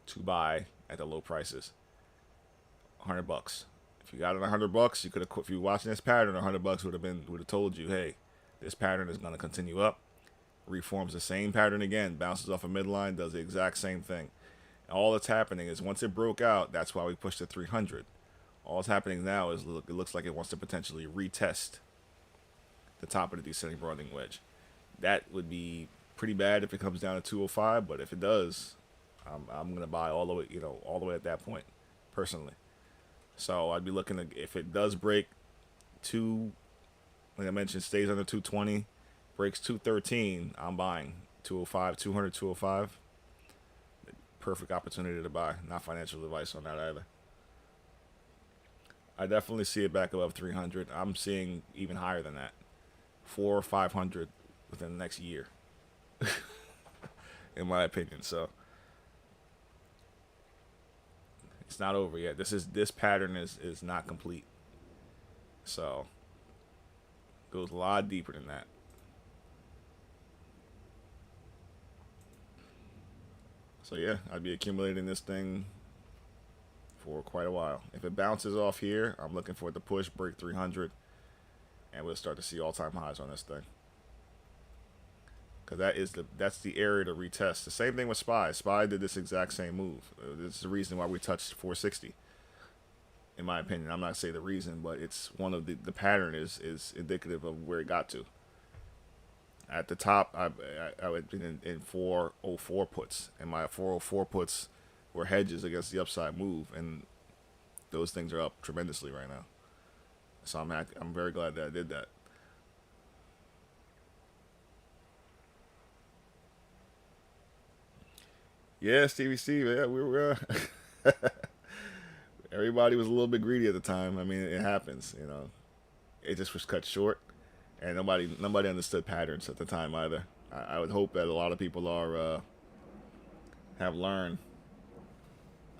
to buy at the low prices. $100. If you got it $100, you could have. If you were watching this pattern, $100 would have told you, hey, this pattern is going to continue up. Reforms the same pattern again, bounces off a midline, does the exact same thing. All that's happening is once it broke out, that's why we pushed to 300. All that's happening now is it looks like it wants to potentially retest the top of the descending broadening wedge. That would be pretty bad if it comes down to 205, but if it does, I'm going to buy all the way, all the way at that point, personally. So I'd be looking to, if it does break like I mentioned, stays under 220, breaks 213, I'm buying 205, 200, 205. Perfect opportunity to buy. Not financial advice on that either. I definitely see it back above 300. I'm seeing even higher than that. 400 or 500 within the next year. In my opinion. So it's not over yet. This pattern is not complete. So goes a lot deeper than that. So yeah, I'd be accumulating this thing for quite a while. If it bounces off here, I'm looking for it to push, break 300, and we'll start to see all-time highs on this thing. Because that's the area to retest. The same thing with SPY. SPY did this exact same move. This is the reason why we touched 460. In my opinion, I'm not saying the reason, but it's one of the pattern is indicative of where it got to. At the top, I would been in 404 puts, and my 404 puts were hedges against the upside move, and those things are up tremendously right now. So I'm very glad that I did that. Yeah, Stevie Steve, yeah, we were. Everybody was a little bit greedy at the time. I mean, it happens, It just was cut short, and nobody understood patterns at the time either. I would hope that a lot of people have learned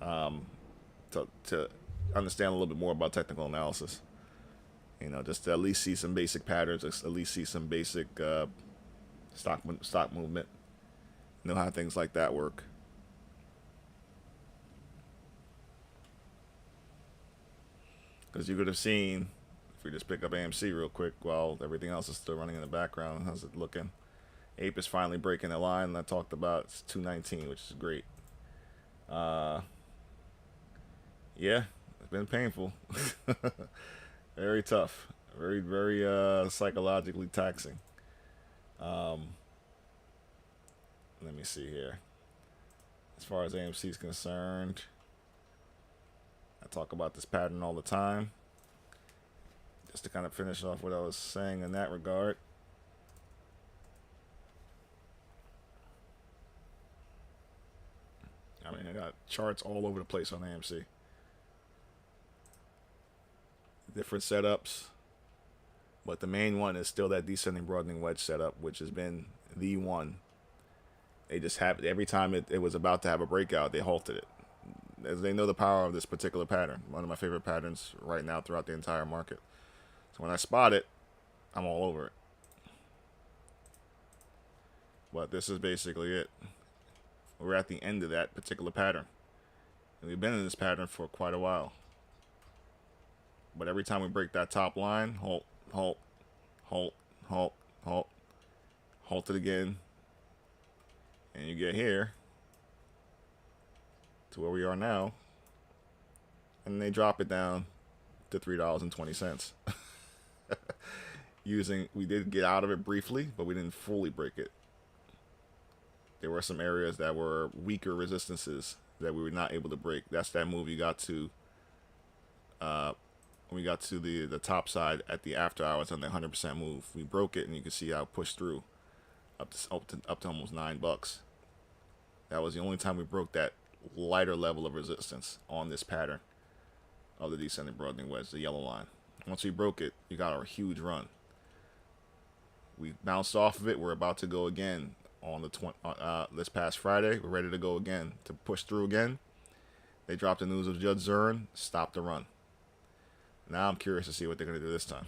to understand a little bit more about technical analysis. Just to at least see some basic patterns, at least see some basic stock movement, know how things like that work. Because you could have seen, if we just pick up AMC real quick while everything else is still running in the background, how's it looking? Ape is finally breaking the line that I talked about. It's 219, which is great. Yeah, it's been painful. Very tough. Very, very psychologically taxing. Let me see here. as far as AMC is concerned. I talk about this pattern all the time. Just to kind of finish off what I was saying in that regard. I mean, I got charts all over the place on AMC. Different setups. But the main one is still that descending broadening wedge setup, which has been the one. They just have every time it was about to have a breakout, they halted it. As they know the power of this particular pattern. One of my favorite patterns right now throughout the entire market. So when I spot it, I'm all over it. But this is basically it. We're at the end of that particular pattern. And we've been in this pattern for quite a while. But every time we break that top line, halt, halt, halt, halt, halt, halt it again. And you get here to where we are now. And they drop it down to $3.20. We did get out of it briefly, but we didn't fully break it. There were some areas that were weaker resistances that we were not able to break. That's that move you got to when we got to the top side at the after hours on the 100% move. We broke it, and you can see how it pushed through up to almost $9. That was the only time we broke that lighter level of resistance on this pattern of the descending broadening wedge, the yellow line. Once we broke it, you got our huge run. We bounced off of it. We're about to go again on the this past Friday. We're ready to go again to push through again. They dropped the news of Judge Zern, stopped the run. Now I'm curious to see what they're going to do this time.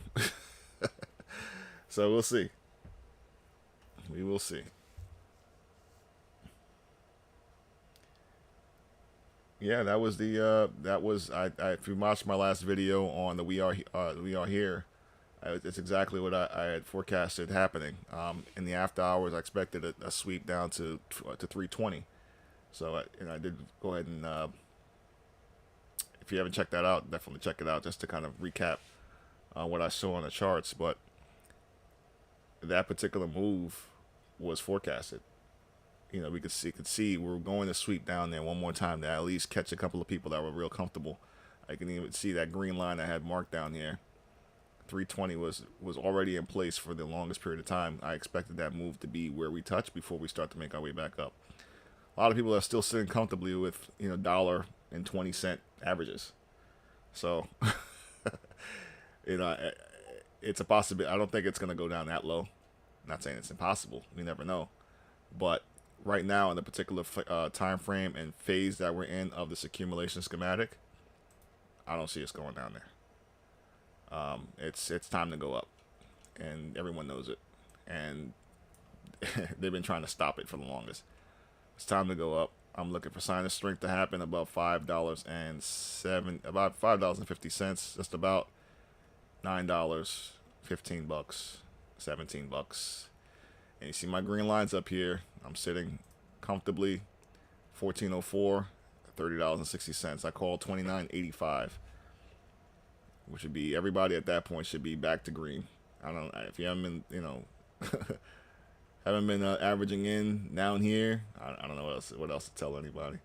So we'll see. We will see. Yeah, that was if you watched my last video on the We Are Here, it's exactly what I had forecasted happening. In the after hours, I expected a sweep down to 320. So I did go ahead and if you haven't checked that out, definitely check it out just to kind of recap what I saw on the charts. But that particular move was forecasted. You know, we could see we're going to sweep down there one more time to at least catch a couple of people that were real comfortable. I can even see that green line I had marked down here. 320 was already in place for the longest period of time. I expected that move to be where we touch before we start to make our way back up. A lot of people are still sitting comfortably with, you know, $1.20 averages. So, you know, it's a possibility. I don't think it's going to go down that low. I'm not saying it's impossible. We never know. But right now, in the particular time frame and phase that we're in of this accumulation schematic, I don't see us going down there. It's time to go up, and everyone knows it. And they've been trying to stop it for the longest. It's time to go up. I'm looking for sign of strength to happen above about $5.50, just about $9, $15, $17. And you see my green lines up here. I'm sitting comfortably 1404, $30.60. I call 29.85, which would be everybody at that point should be back to green. I don't know if you haven't been, you know, haven't been averaging in down here. I don't know what else to tell anybody.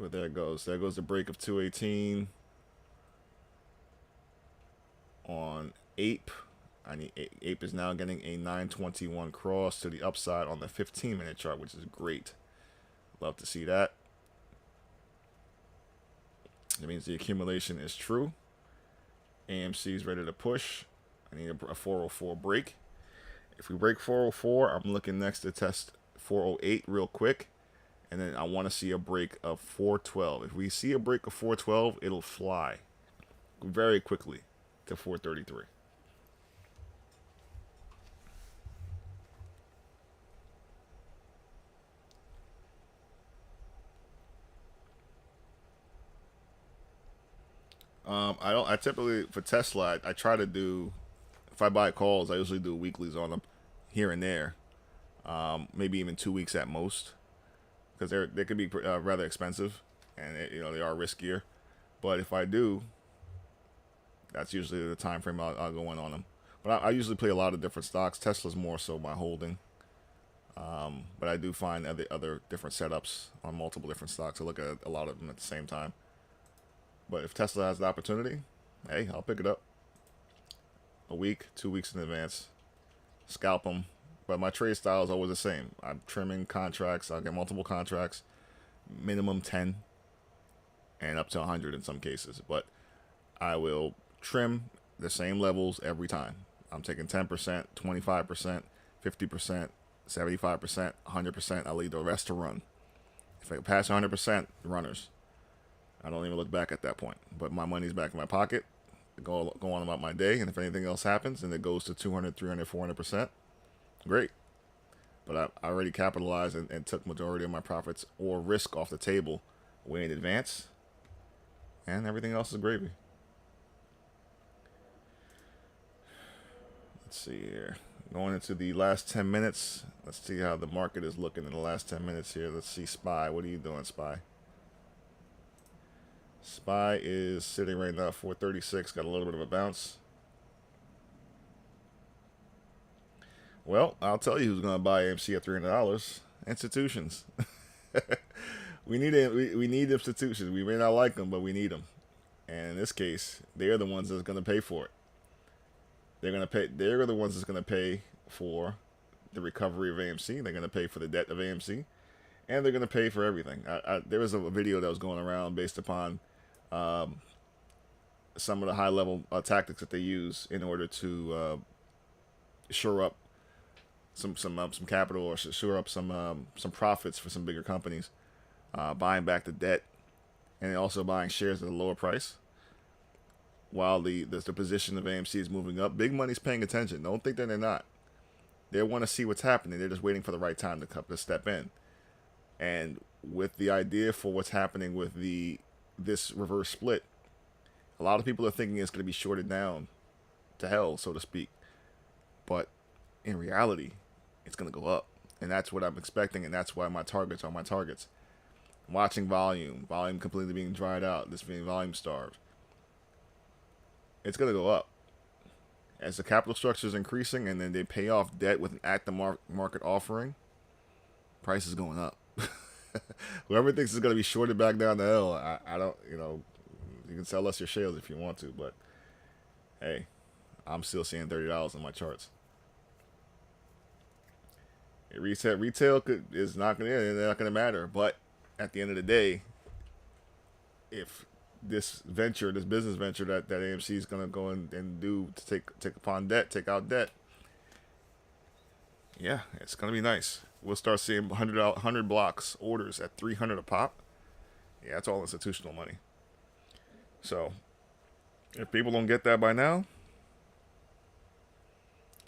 But there it goes. There goes the break of 218 on APE. APE is now getting a 921 cross to the upside on the 15-minute chart, which is great. Love to see that. That means the accumulation is true. AMC is ready to push. I need a 404 break. If we break 404, I'm looking next to test 408 real quick. And then I want to see a break of 412. If we see a break of 412, it'll fly very quickly to 433. I typically, for Tesla, I try to do, if I buy calls, I usually do weeklies on them here and there. Maybe even 2 weeks at most, because they could be rather expensive, and you know, they are riskier. But if I do, that's usually the time frame I'll go in on them. But I usually play a lot of different stocks. Tesla's more so my holding. But I do find other different setups on multiple different stocks. I look at a lot of them at the same time. But if Tesla has the opportunity, hey, I'll pick it up a week, 2 weeks in advance, scalp them. But my trade style is always the same. I'm trimming contracts. I'll get multiple contracts, minimum 10 and up to 100 in some cases. But I will trim the same levels every time. I'm taking 10%, 25%, 50%, 75%, 100%. I'll leave the rest to run. If I pass 100%, runners. I don't even look back at that point. But my money's back in my pocket. Go on about my day. And if anything else happens and it goes to 200, 300, 400%, great. But I already capitalized and took majority of my profits or risk off the table way in advance. And everything else is gravy. Let's see here. Going into the last 10 minutes. Let's see how the market is looking in the last 10 minutes here. Let's see SPY. What are you doing, SPY? SPY is sitting right now at 436. Got a little bit of a bounce. Well, I'll tell you who's going to buy AMC at $300. Institutions. we need institutions. We may not like them, but we need them. And in this case, they're the ones that's going to pay for it. They're going to pay. They're the ones that's going to pay for the recovery of AMC. They're going to pay for the debt of AMC, and they're going to pay for everything. There was a video that was going around based upon some of the high-level tactics that they use in order to shore up some capital or shore up some profits for some bigger companies, buying back the debt, and also buying shares at a lower price. While the position of AMC is moving up, big money's paying attention. Don't think that they're not. They want to see what's happening. They're just waiting for the right time to step in. And with the idea for what's happening with this reverse split, a lot of people are thinking it's going to be shorted down to hell, so to speak. But in reality, it's going to go up. And that's what I'm expecting, and that's why my targets are my targets. Watching volume completely being dried out, this being volume starved. It's going to go up. As the capital structure is increasing and then they pay off debt with an at-the-market offering, price is going up. Whoever thinks it's going to be shorted back down the hill, I don't, you can sell us your shares if you want to, but hey, I'm still seeing $30 in my charts. Retail is not going to matter, but at the end of the day, if this business venture that AMC is going to go and do to take out debt, yeah, it's going to be nice. We'll start seeing 100 blocks orders at $300 a pop. Yeah, that's all institutional money. So if people don't get that by now,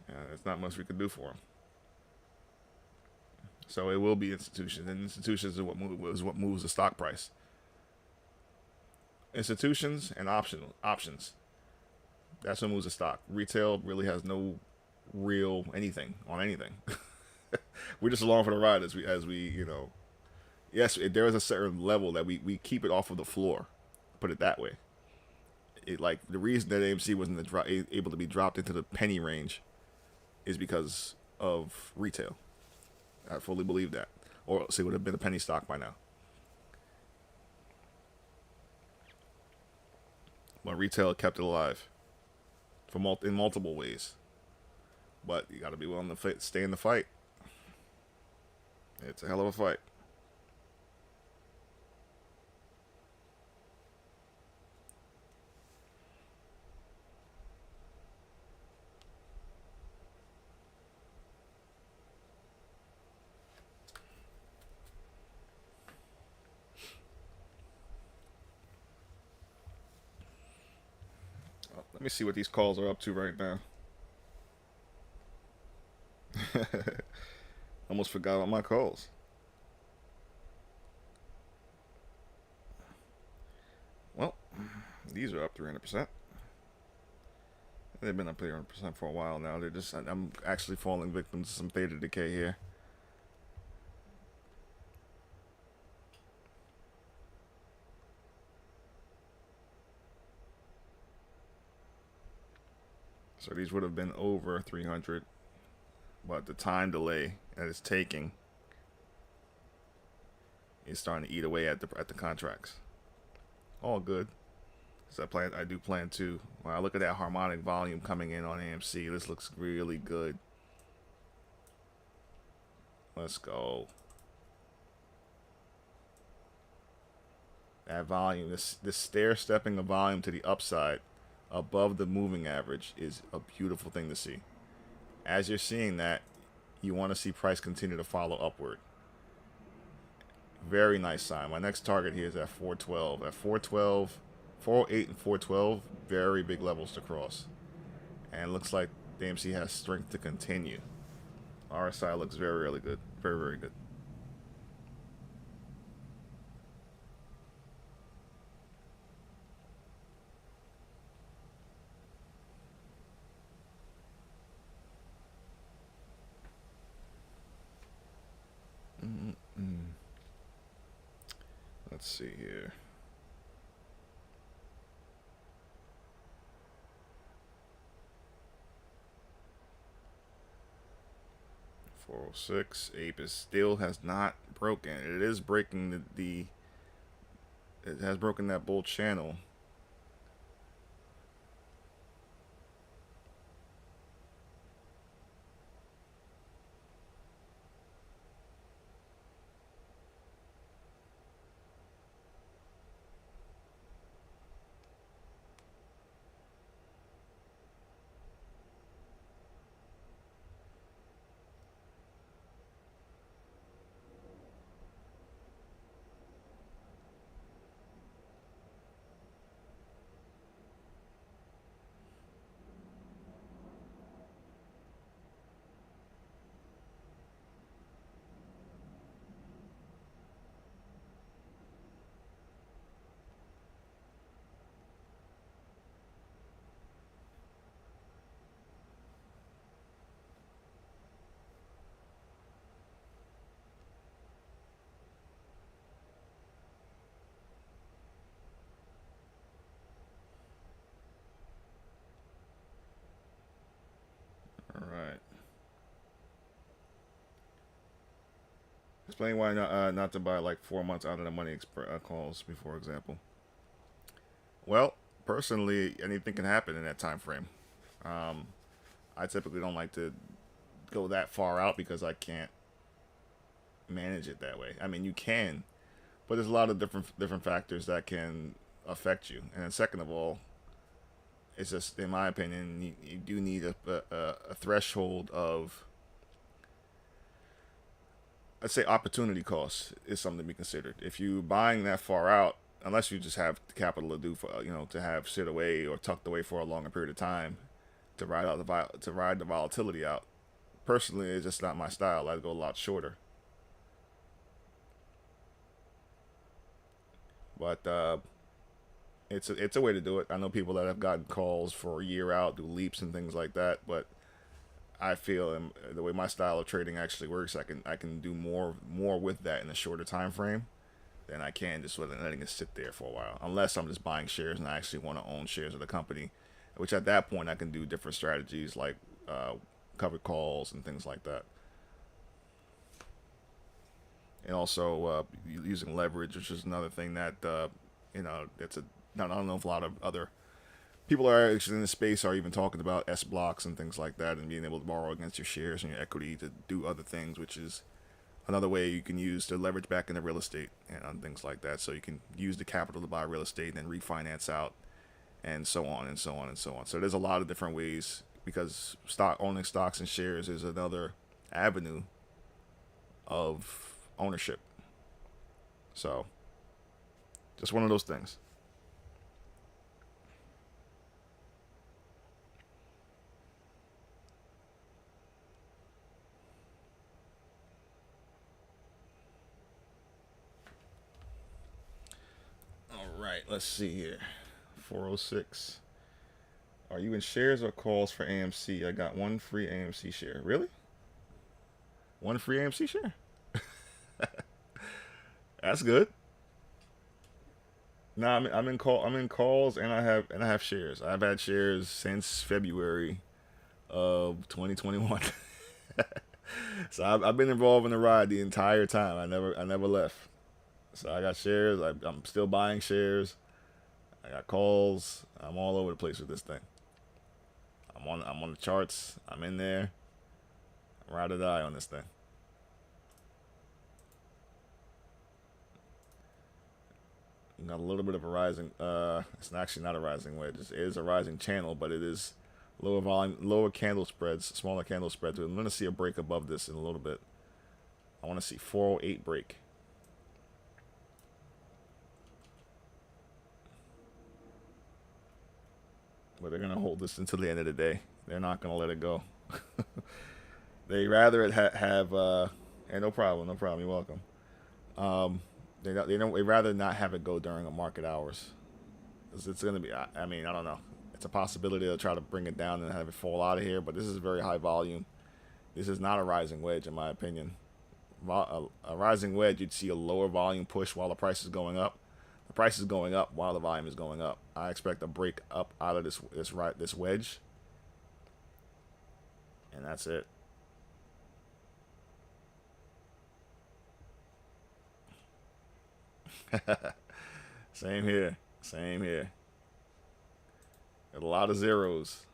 there's not much we can do for them. So it will be institutions, and institutions is what moves the stock price. Institutions and options. That's what moves the stock. Retail really has no real anything on anything. We're just along for the ride as we Yes, there is a certain level that we keep it off of the floor. Put it that way. Like the reason that AMC wasn't able to be dropped into the penny range is because of retail. I fully believe that, or else it would have been a penny stock by now. But retail kept it alive in multiple ways. But you got to be willing to stay in the fight. It's a hell of a fight. Let me see what these calls are up to right now. Almost forgot about my calls. Well, these are up 300%. They've been up 300% for a while now. I'm actually falling victim to some theta decay here. So these would have been over 300 but the time delay that it's taking is starting to eat away at the contracts. All good. So I do plan to. When I look at that harmonic volume coming in on AMC, this looks really good. Let's go. That volume, this stair stepping of volume to the upside above the moving average is a beautiful thing to see. As you're seeing that, you want to see price continue to follow upward. Very nice sign. My next target here is at 412. At 412, 408 and 412, very big levels to cross. And it looks like the AMC has strength to continue. RSI looks very, really good. Very, very good. Let's see here. $406. Ape is still has not broken. It is breaking it has broken that bull channel. All right. Explain why not to buy like 4 months out of the money calls, before example. Well, personally, anything can happen in that time frame. Um, I typically don't like to go that far out because I can't manage it that way. I mean, you can, but there's a lot of different factors that can affect you. And then second of all, it's just, in my opinion, you do need a threshold of, let's say, opportunity cost is something to be considered. If you buying that far out, unless you just have the capital to do for, to have sit away or tucked away for a longer period of time to ride the volatility out. Personally, it's just not my style. I'd go a lot shorter. But it's a way to do it. I know people that have gotten calls for a year out, do leaps and things like that. But I feel the way my style of trading actually works, I can do more with that in a shorter time frame than I can just letting it sit there for a while. Unless I'm just buying shares and I actually want to own shares of the company, which at that point I can do different strategies like covered calls and things like that. And also using leverage, which is another thing that it's a. I don't know if a lot of other people are actually in the space are even talking about S blocks and things like that, and being able to borrow against your shares and your equity to do other things, which is another way you can use to leverage back into real estate and things like that. So you can use the capital to buy real estate and then refinance out, and so on and so on and so on. So there's a lot of different ways, because owning stocks and shares is another avenue of ownership. So just one of those things. All right, let's see here. 406. Are you in shares or calls for AMC? I got one free AMC share. Really? One free AMC share? That's good. No, I'm in calls, and I have shares. I've had shares since February of 2021. So I've been involved in the ride the entire time. I never left. So I got shares. I'm still buying shares. I got calls. I'm all over the place with this thing. I'm on the charts. I'm in there. Ride or die on this thing. Got a little bit of a rising. It's actually not a rising wedge. It is a rising channel, but it is lower volume, lower candle spreads, smaller candle spreads. I'm going to see a break above this in a little bit. I want to see 408 break. But they're going to hold this until the end of the day. They're not going to let it go. They rather have. Hey, no problem, no problem. You're welcome. Um, they don't. They rather not have it go during the market hours. It's going to be. I mean, I don't know. It's a possibility they'll try to bring it down and have it fall out of here. But this is very high volume. This is not a rising wedge, in my opinion. A rising wedge, you'd see a lower volume push while the price is going up. The price is going up while the volume is going up. I expect a break up out of this wedge, and that's it. Same here. Same here. Got a lot of zeros.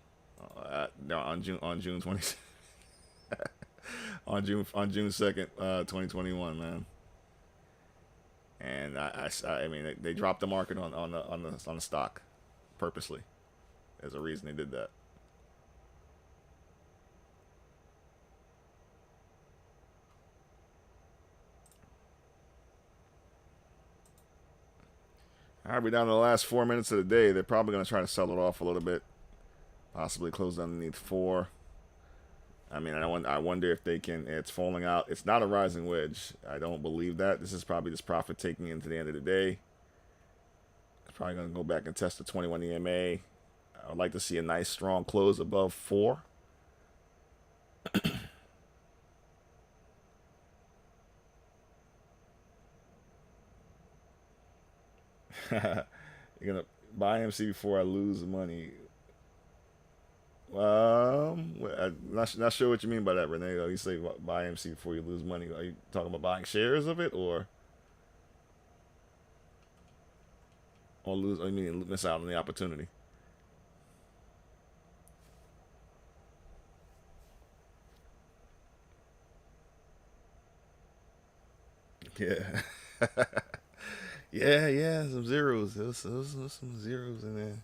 No, on June 20 on June 2nd, 2021, man. And I mean they dropped the market on the stock purposely. There's a reason they did that. All right, we're down to the last 4 minutes of the day. They're probably going to try to sell it off a little bit, possibly close underneath 4. I mean, I wonder if they can. It's falling out. It's not a rising wedge. I don't believe that. This is probably just profit taking into the end of the day. It's probably going to go back and test the 21 EMA. I would like to see a nice strong close above 4. You're gonna buy MC before I lose money. I'm not sure what you mean by that, Renee. You say buy MC before you lose money. Are you talking about buying shares of it, or lose? I mean, miss out on the opportunity. Yeah, yeah. Some zeros. There was some zeros in there,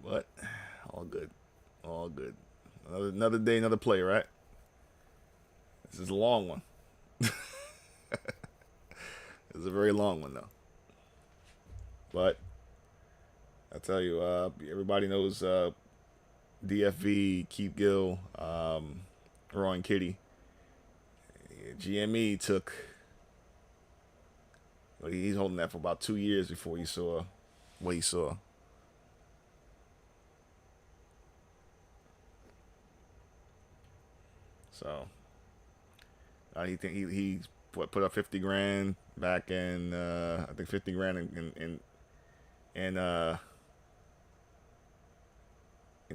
but all good, all good. Another day, another play, right? This is a long one. It's a very long one though. But I tell you, everybody knows DFV, Keith Gill, Roy Kitty. GME took. Well, he's holding that for about 2 years before he saw what he saw. So he think he put up 50 grand back in I think 50 grand in in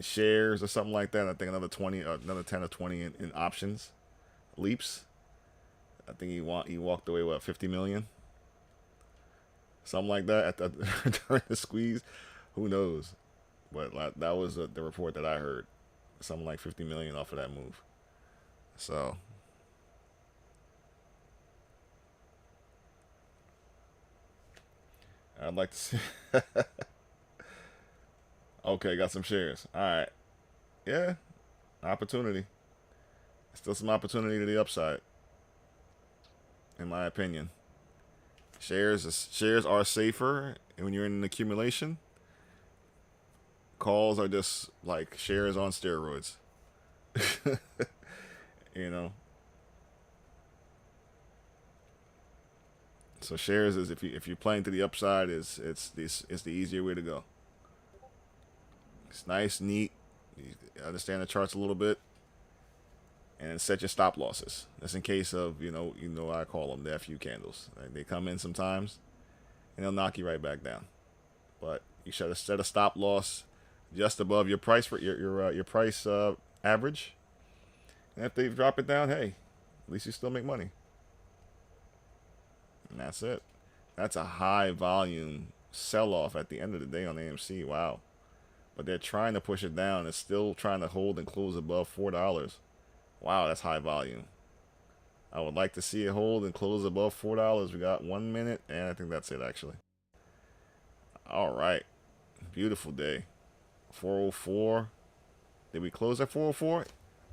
shares or something like that. I think another 20, another 10 or 20 in options, leaps. I think he walked away with 50 million, something like that at the during the squeeze. Who knows? But that was the report that I heard. Something like 50 million off of that move. So I'd like to see. Okay, got some shares. All right. Yeah, opportunity. Still some opportunity to the upside, in my opinion. Shares are safer when you're in an accumulation. Calls are just like shares on steroids. you know. So shares is if you're playing to the upside is it's the easier way to go. It's nice, neat. You understand the charts a little bit, and set your stop losses. That's in case of I call them the FU candles. They come in sometimes, and they'll knock you right back down. But you should set a stop loss just above your price for your price average, And if they drop it down, hey, at least you still make money. And that's it. That's a high volume sell off at the end of the day on AMC. Wow. But they're trying to push it down. It's still trying to hold and close above $4. Wow, that's high volume. I would like to see it hold and close above $4. We got 1 minute, and I think that's it, actually. All right. Beautiful day. 404. Did we close at 404?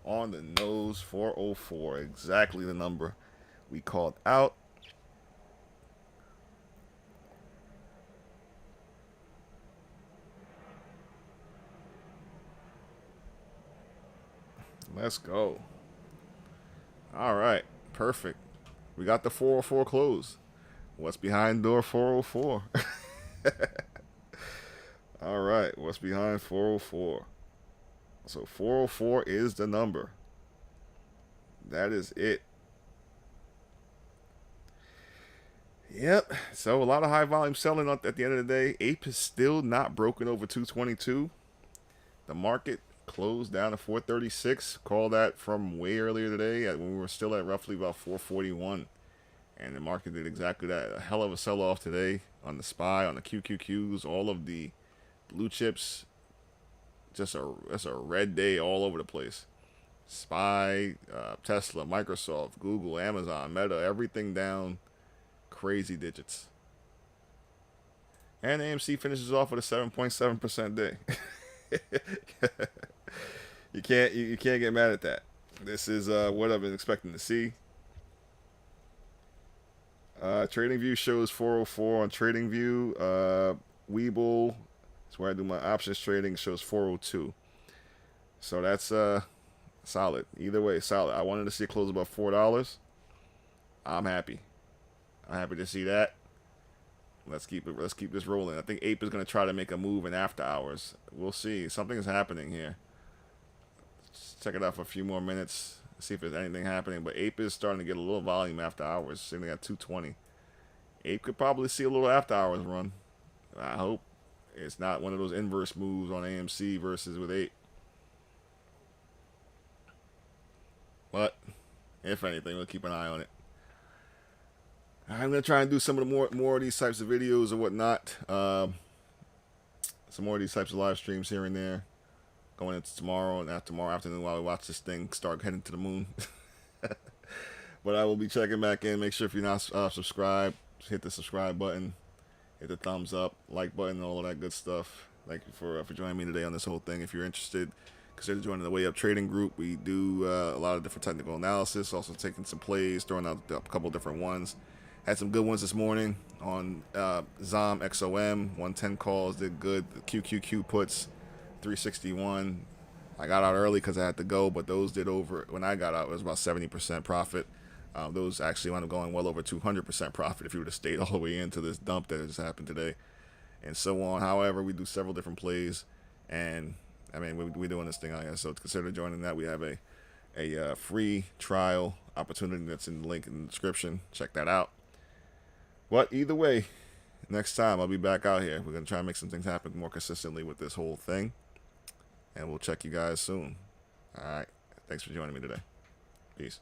On the nose, 404. Exactly the number we called out. Let's go. All right. Perfect. We got the 404 closed. What's behind door 404? All right. What's behind 404? So 404 is the number. That is it. Yep. So a lot of high volume selling at the end of the day. Ape is still not broken over 222. The market closed down to 436. Call that from way earlier today when we were still at roughly about 441. And the market did exactly that. A hell of a sell-off today on the SPY, on the QQQs, all of the blue chips. That's a red day all over the place. SPY, Tesla, Microsoft, Google, Amazon, Meta, everything down crazy digits. And AMC finishes off with a 7.7% day. you can't get mad at that. This is what I've been expecting to see. TradingView shows 404 on TradingView. Webull, that's where I do my options trading, shows 402. So that's solid. Either way, solid. I wanted to see it close above $4. I'm happy. I'm happy to see that. Let's keep this rolling. I think Ape is going to try to make a move in after hours. We'll see. Something is happening here. Let's check it out for a few more minutes. See if there's anything happening. But Ape is starting to get a little volume after hours. Sitting at 220. Ape could probably see a little after hours run. I hope it's not one of those inverse moves on AMC versus with Ape. But if anything, we'll keep an eye on it. I'm gonna try and do some of the more of these types of videos or whatnot. Some more of these types of live streams here and there, going into tomorrow and tomorrow afternoon while we watch this thing start heading to the moon. But I will be checking back in. Make sure if you're not subscribed, hit the subscribe button, hit the thumbs up, like button, all of that good stuff. Thank you for joining me today on this whole thing. If you're interested, consider joining the Way Up Trading Group. We do a lot of different technical analysis, also taking some plays, throwing out a couple different ones. Had some good ones this morning on ZOM XOM. 110 calls did good. The QQQ puts 361. I got out early because I had to go, but those did over. When I got out, it was about 70% profit. Those actually wound up going well over 200% profit if you would have stayed all the way into this dump that just happened today, and so on. However, we do several different plays, and I mean we're doing this thing out here. So consider joining that. We have a free trial opportunity that's in the link in the description. Check that out. But either way, next time I'll be back out here. We're going to try and make some things happen more consistently with this whole thing. And we'll check you guys soon. All right. Thanks for joining me today. Peace.